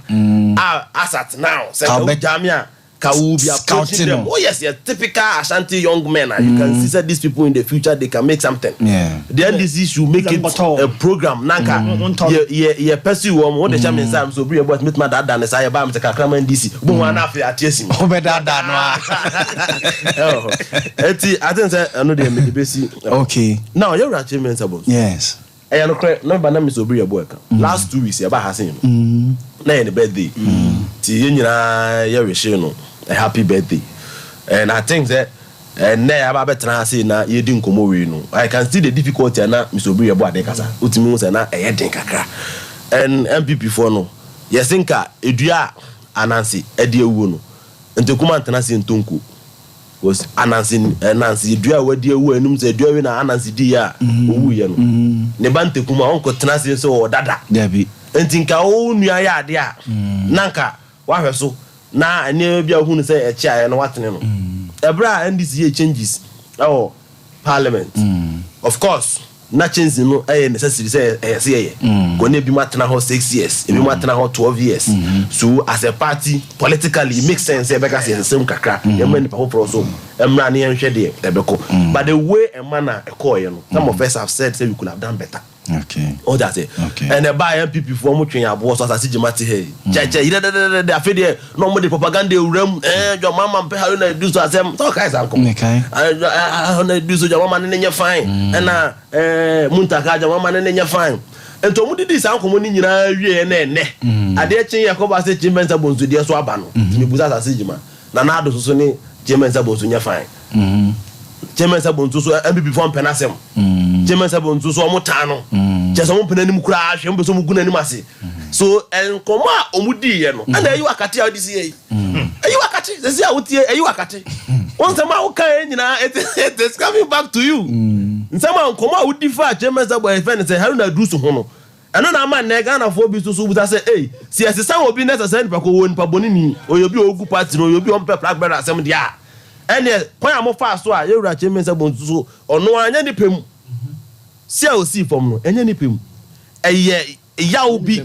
asat now say jamia will be approaching them. Oh yes, typical Ashanti young men. You can see that these people in the future they can make something. Yeah. The NDC should make it a program. Nanka, yeah, pursue what the chairman Sam so bring about meet my dad and say about Mr. Kakram NDC. But one after I chase him. Oh, better than I think I know they make the basic. Okay. Now you're a chairman Sabo. Yes. I am correct. No, but I'm so bring a boy. Last 2 weeks, about has him. Na the birthday. A happy birthday. And I think that now about say na you didn't come over. I can see the difficulty na Mr. Obri about the kasa. Ultimus na a kakra. And MPP for no. Yes, inka edua anansi edi ewu no. Ntekuma antanasi ntonku. Was anansi edua wadi ewu enum se edua we na anansi di ya owu ye no. Ne ba ntekuma onko tanasi so dada. Dabi. Ntinka o nua ya ade a. Nanka wa hweso na ene bia hu no say e chia no watene no. Ebra NDC changes parliament. Of course, na change no necessary say say go na bi matena ho 6 years, e bi matena ho 12 years. So as a party politically it makes sense e beka say the same kakra. E man ni papo so emra na yenhwe de ebeko. But the way a manner e call you know, some of us have said say we could have done better. Okay. Oh, that's it. Okay. And the buy MPP for much your boss as I see Jimati hey. Cheche, the affair no more the propaganda room. Your mama pay how do so as them. So guys uncle. Okay. I do so your mama nenya fine. And Muntaka your mama nenya fine. And to mudi this uncle money nyina wie ne. Ade chen Yakoba say Chimensa bonzu dia so aba no. Me buza as Jima. Na na do so ni Chimensa bonzu nya fine. Chimensa bonzu so MPP for penasem. Jemen Sabonso so omotano je so mopenanim kura ahwe mbe so mugunanim ase so enkoma omudi ye no and ayi wakati awdisi ye ayi wakati sesi awutie ayi wakati once ma wo kan nyina it is coming back to you nsema enkoma awudi fa Jemen Sabo e fen say Haruna Dusu ho no eno na ma na Ghana fo bi so buta say eh si asesa obi necessary pa ko won pa bonini oyobi ogu party no oyobi on pe blackberry asem dia ene kwan amofa so a yewura Jemen Sabo so ono anya ni pem see how see from no enye nipem eye yaw bi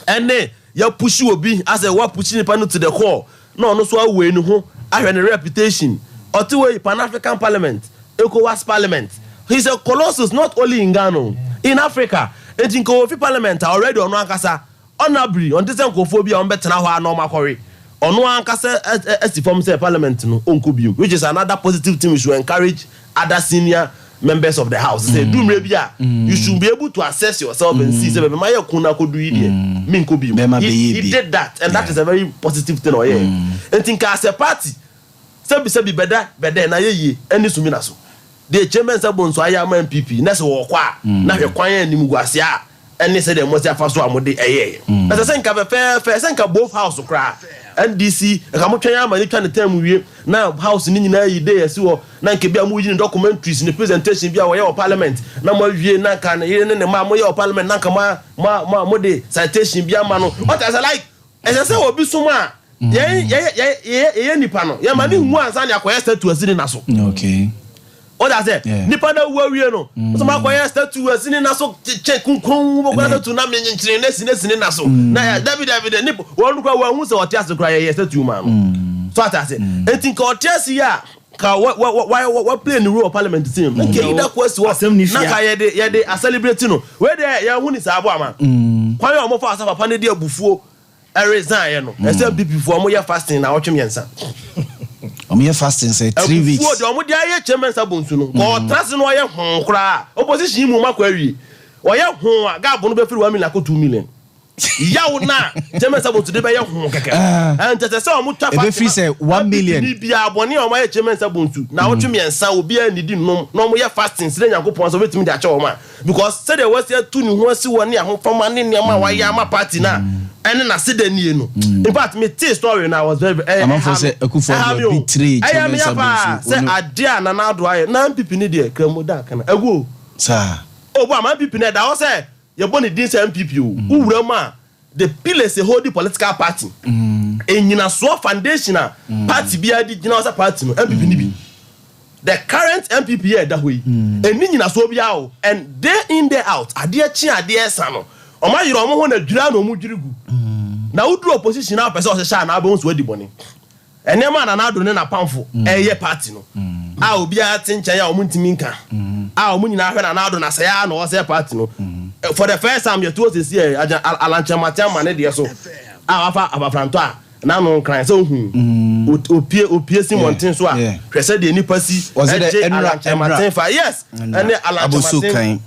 ene ya push obi as a wa push nipa no to the core no so awe ni ho ahwe ne reputation otiwe Pan-African Parliament ECOWAS Parliament he's a colossus not only in Ghana in Africa and in Kofi Parliament already on ankasa onabri on this enkophobia on betena ho anormal quarry ono ankasa as form say parliament no onko which is another positive thing we should encourage other senior members of the house say do rebia you should be able to assess yourself and see say my kuna ko do here me ko bi he did that and that is a very positive thing or here and think as a party say be better na ye any sumina so the chairman Sabon so aya man MPP na se wo kwa na hwe kwan anim guase a any say the most afaso amode eye na say nka fe say nka both house kra NDC ka mo twan amani twan time wie na house ni nyina yi dey asi wo na nke bia mo yi documentaries ni presentation bia wo ye o parliament na mo wie na ka na ye ne ma mo ye o parliament na ka mo de citation bia ma no what as like as say obi so ma ye nipa no ye ma ni hu ansa ne akoya statue asini na so okay. What I say? Nipa na wo wie no. So ma kwaya statue asini na so check kunkun bo kwala to na me nkyire nesine na so. Na David nipa won kwa wo hu se ote ase kwa ye statue ma no. So what I say? Enti ka ote ase ya ka what play in the role of parliament team. Okay, that question was na ka ye dey celebrate no. We dey ya hu ni sa abo ama. Kwa yo mo fa asa papa ne dey abufuo e resign ye no. E say bibifo mo ye fasting na otwe miensa. Omo fasting say 3 weeks. Fuo de omo de aye Chairman Sabonsu no. Ko trase no aye hon kra. Opposition mu makwa awie. Oye hon a gabo no be firi 1 million ko 2 million. Yawo na Chairman Sabonsu de be ye hon keke. And tete say omo twa fa. E be free say 1 million. Ni bia abone omo aye Chairman Sabonsu. Na otwe miensa obi anidi no na omo ye fasting sire Nyankopon so betimi de ache omo. Because say the was here tu ni ho asi woni ahofama ne niam a wa ya ama party na. And na see the no. In fact, me tell story now was very. I'm for say Akufo betray. I am here. Say adia na na do aye. Na MPP ni de kremo da kana. Ego. Sir. Oh, but my MPP na da o say you born the say MPP o. Uwura ma the pillars a whole political party. Enyina so foundation party bia di gina o party no MPP ni bi. The current MPP here that way. Eni nyina so bia o and day in day out adia chi adia sa no. Oma yiro omo ho na dwira na omu dwirigu na udru opposition na person o se sha na abon so adi boni enema na na do ne na pamfo eye party no a obi a tinchen ya omuntimi nka a omunyina hwe na na do na se ya na o se party no for the first time you to see alanchamatia mane de so a wafa abafranto a na no kran se ohun opie simontin so a hwese de nipa si alanchamatia fa yes ene alanchamatia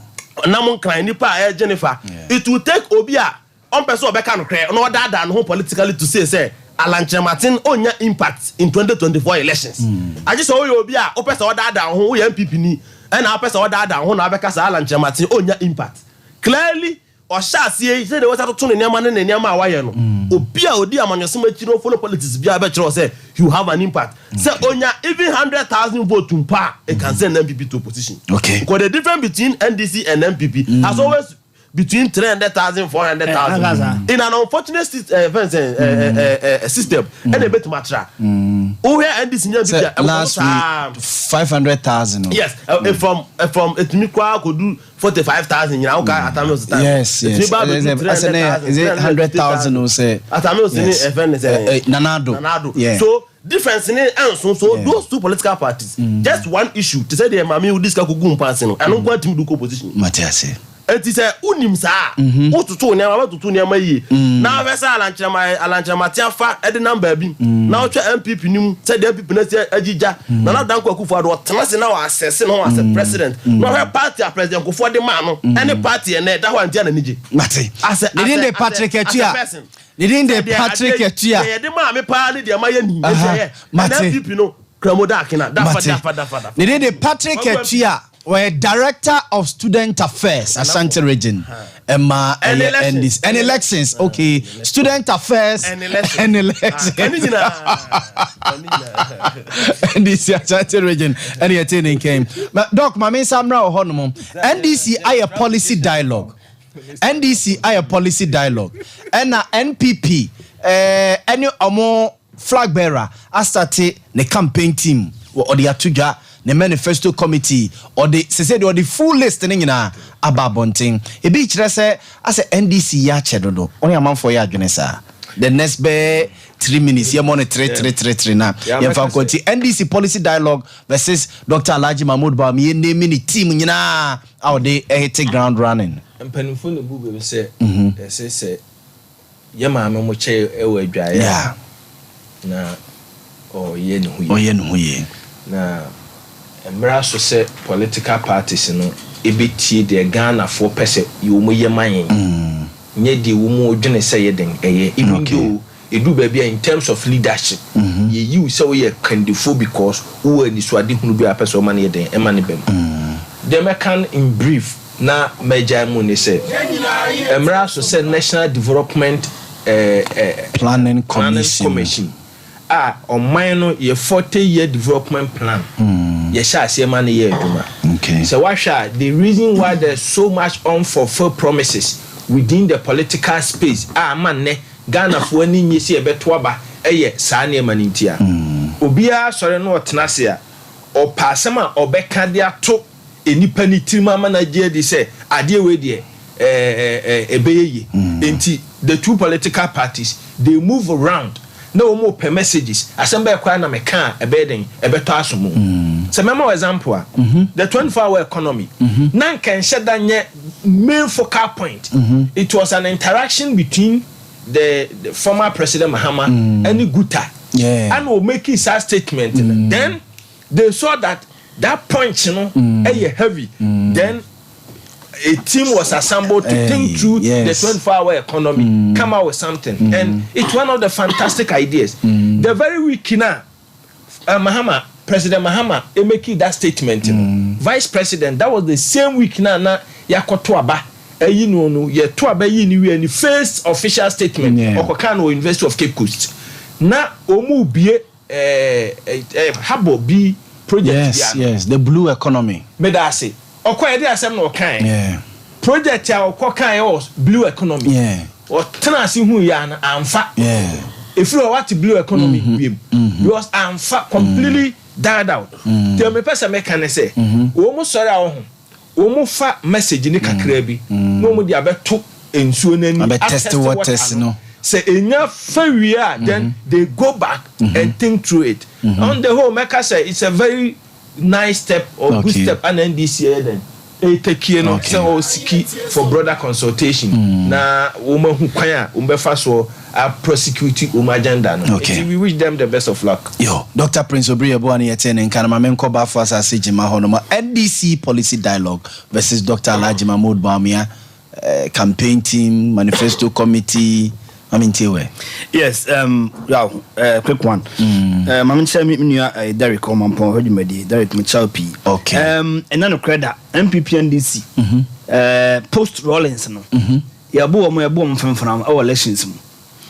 na mon kran nipa a Jennifer it will take obi a on person obeka no kran no dada no politically to say Alanche Martin onya impact in 2024 elections. I just saw you obi a opesa odada ho wo MPP ni and opesa odada ho na abeka sa Alanche Martin onya impact. Clearly o sha sie say the water to ne niam ne niam a waye no. Obi a odi amanyosem achi no follow politics bia be kire say you have an impact. Say onya even 100,000 votes mpa it can send MPP to opposition. Okay. Because the difference between NDC and MPP has always between 300,000 400,000 in an unfortunate system and a bit matra and this last week 500,000 yes from etmikwa could do 45,000 you know yes is it 100,000 or say nanado yeah. So difference in it and so those two political parties just one issue to say the mami who this kakugu passing and don't want to do opposition Matiase. It is a unim sa otutu ne ma tutu ne ma yi na vesa alanchama tiafa e de number bi na otwa MPP nim say the MPP na say agija na dan kwakufu ado tenase na wa assess no as a president no her party a president kwakufu de ma no any party na da ho antia na nije mate didn't the Patrick Etua didn't the Patrick Etua de ma me pa ne de ma ya ni MPP no kramoda akina dafa didn't the Patrick Etua were director of student affairs Ashanti region and elections okay student affairs and elections and this Ashanti region and the attending came doc mama samra ohonom NDC a policy dialogue and NPP any omo flag bearer a started the campaign team or the atuja the manifesto committee or the the full list nyina ababonting e bi kire say as NDC ya chedodo only amount for ya adwene sa the next be 3 minutes ya monitor 3 na ya fa konti NDC policy dialogue versus Dr. Alhaji Mahmoud Bawumia ye name ni team nyina how they hit ground running empanifo ne bu be say say ya ma mo che e wa adwaye na ye ne huye na emra so say political parties no ebeti de Ghana for pese you mo ye man nye de wo mo dwene say ye den even though edu ba bia in terms of leadership ye you say we candidate because who ani so ade hunu bi a pese o man ye den e man bem dem can in brief na major mo ne say emra so say national development planning commission on mine ye 40-year development plan. Yes, I see man ye duma. Okay. So what the reason why there's so much unfulfilled promises within the political space? Man ne Ghana for any ye see a betwaba sane manintia. Obia sorry no tenasia or passama or bekadia to any penny timama Nigeria they say adie we die ebeye. Enti the two political parties they move around. No more per messages. Assemble kwa na meka ebeden ebeto asomo. So memo example the 24-hour economy. Nan can shed that main focal point. It was an interaction between the former President Mahama and Guta. And will make his statement. Then they saw that point, you know, heavy. Then a team was assembled to think through the 24-hour economy, come out with something. And it's one of the fantastic ideas. The very week now, President Mahama, making that statement. Vice President, that was the same week now, Yakotoaba, the first official statement of Okano University of Cape Coast. Now, Omu be Habo B project. Yes, the blue economy. Medase. Okwa ede asem no kan project a okwa kan was blue economy o tenase hu ya na amfa if you what blue economy because amfa completely died out tell me person me kan say wo mu sori a wo mu fa message ni kakra bi no mu dia beto ensuo nani test waters no say enya fawia then they go back and think through it. On the whole, make us say it's a very nice step or good step, and then this year then take no so siki for broader consultation. Na woman who kwaya umbefa so prosecute agenda no. We wish them the best of luck. Yo, Dr. Prince Obriye Boani yeten en kana mamenko ba for asase jima hono NDC policy dialogue versus Dr. Alhaji Mahmoud Bawumia campaign team manifesto committee. Yes, quick one. Mamin share me Derek Omampon Hodimedi, Derek Michaupi. Okay. And then credit MPP NDC. Post Rollins no. Ya bo from our elections.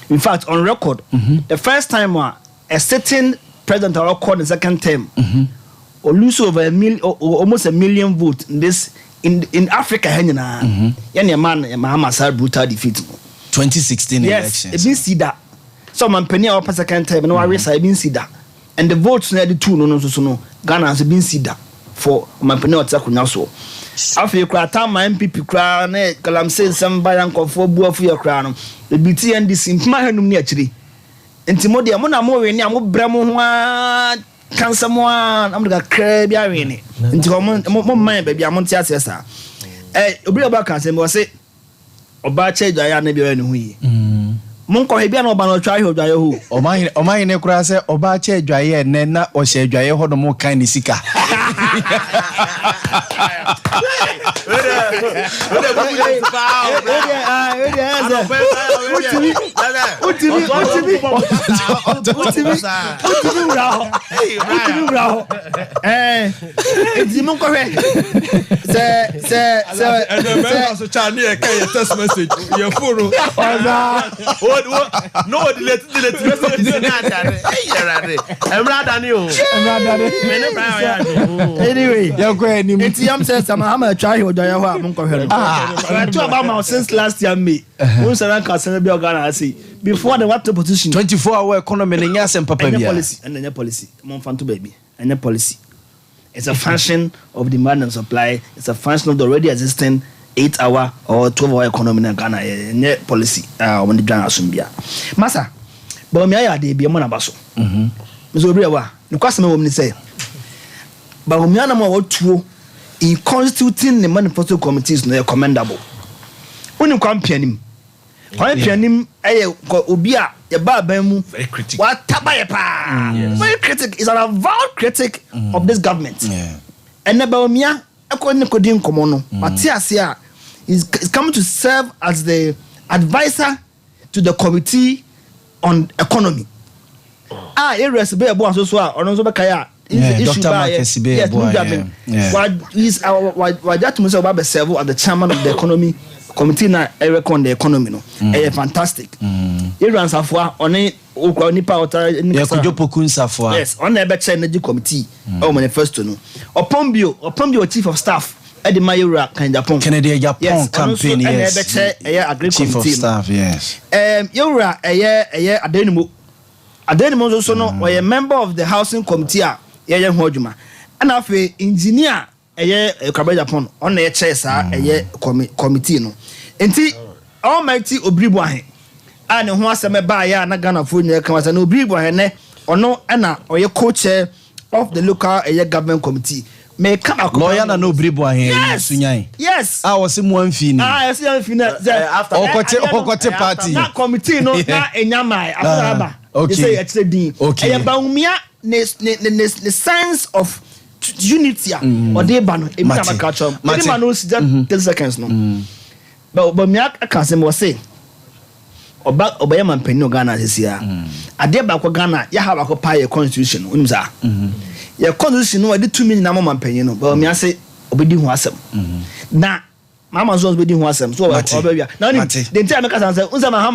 In fact, on record, the first time a certain president or record the second term or lose over almost 1 million votes in Africa yani man Mahama Sar brutal defeat. 2016 elections. Yes, elections. See that. So man penny our second time no worry I been see that. And the votes na the two no Ghana has been see that for man penny what akunya so. Afi kra ta man MPP kra na kalam say some bayan kofo bu afu ya kra no. The BTNDC mpma hanum ni akiri. Enti mo de mo na mo we ni amo bra mo ho a kansa mo a am da kra bia we ni. Enti mo man ba bia mo ntia sesa. Obi oba kan say mo say oba che dwaya na bia we ni hu yi. Mon ko he bia na oba na twa he dwaya hu. O man ne kura say oba che dwaya ne na o she dwaya ho do mo kan ni sika. Anyway, says I'm try to do what I'm going to about since last year May. Once I can be organized before the water position 24-hour economy and yes and papa policy and policy. Monfanto baby and policy. It's a function of demand and supply. It's a function of the already existing 8-hour or 12-hour economy in Ghana and policy when the Ghana Sumbia. Massa, but me I be a monabaso. Mr. Obriye, the customer woman say, but we are not true in constituting the manifesto committees no commendable. When you compare him, Obia, your babemu, very critical. What tabayapa? Very critical. Is an avowed critic of this government. Yeah. And Baumia, according to Kodim Komono, Matiasia is coming to serve as the advisor to the committee on economy. Areas be a boy so or no kaya. Dr. Marcus yes, why that Mr. Baba serve as the chairman of the economy committee na on the economy no. Fantastic. Everyone safwa on nipa ota yes, on the better energy committee or manifesto no. Opombio chief of staff at the Mayura Japan. Kennedy Japan campaign yes. Chief of staff yes. Yura adenimo also no or a member of the housing committee yeah hodjuma and afi engineer Kabwe Japan on the chairs committee no enti almighty Obriye ahe and ho aseme ba ya na Ghana fo nyɛ kan no Obriye ahe ne ono na oye co-chair of the local government committee me come lawyer na no Obriye ahe sunyan yes was mu amfi ni yes amfi na after okote party na committee no na enyama after aba okay say actually din Baumia the sense of unity or they ban e ma catch up the man knows just 10 seconds no but me aka say mo say oba man penny Ghana this year ade ba ko Ghana ya ha ba ko pay constitution unim sa ya constitution no de 2 million na man penny no but me say obedi hu asem na mama zo obedi hu asem so oba bia na the entire make us say unsa ma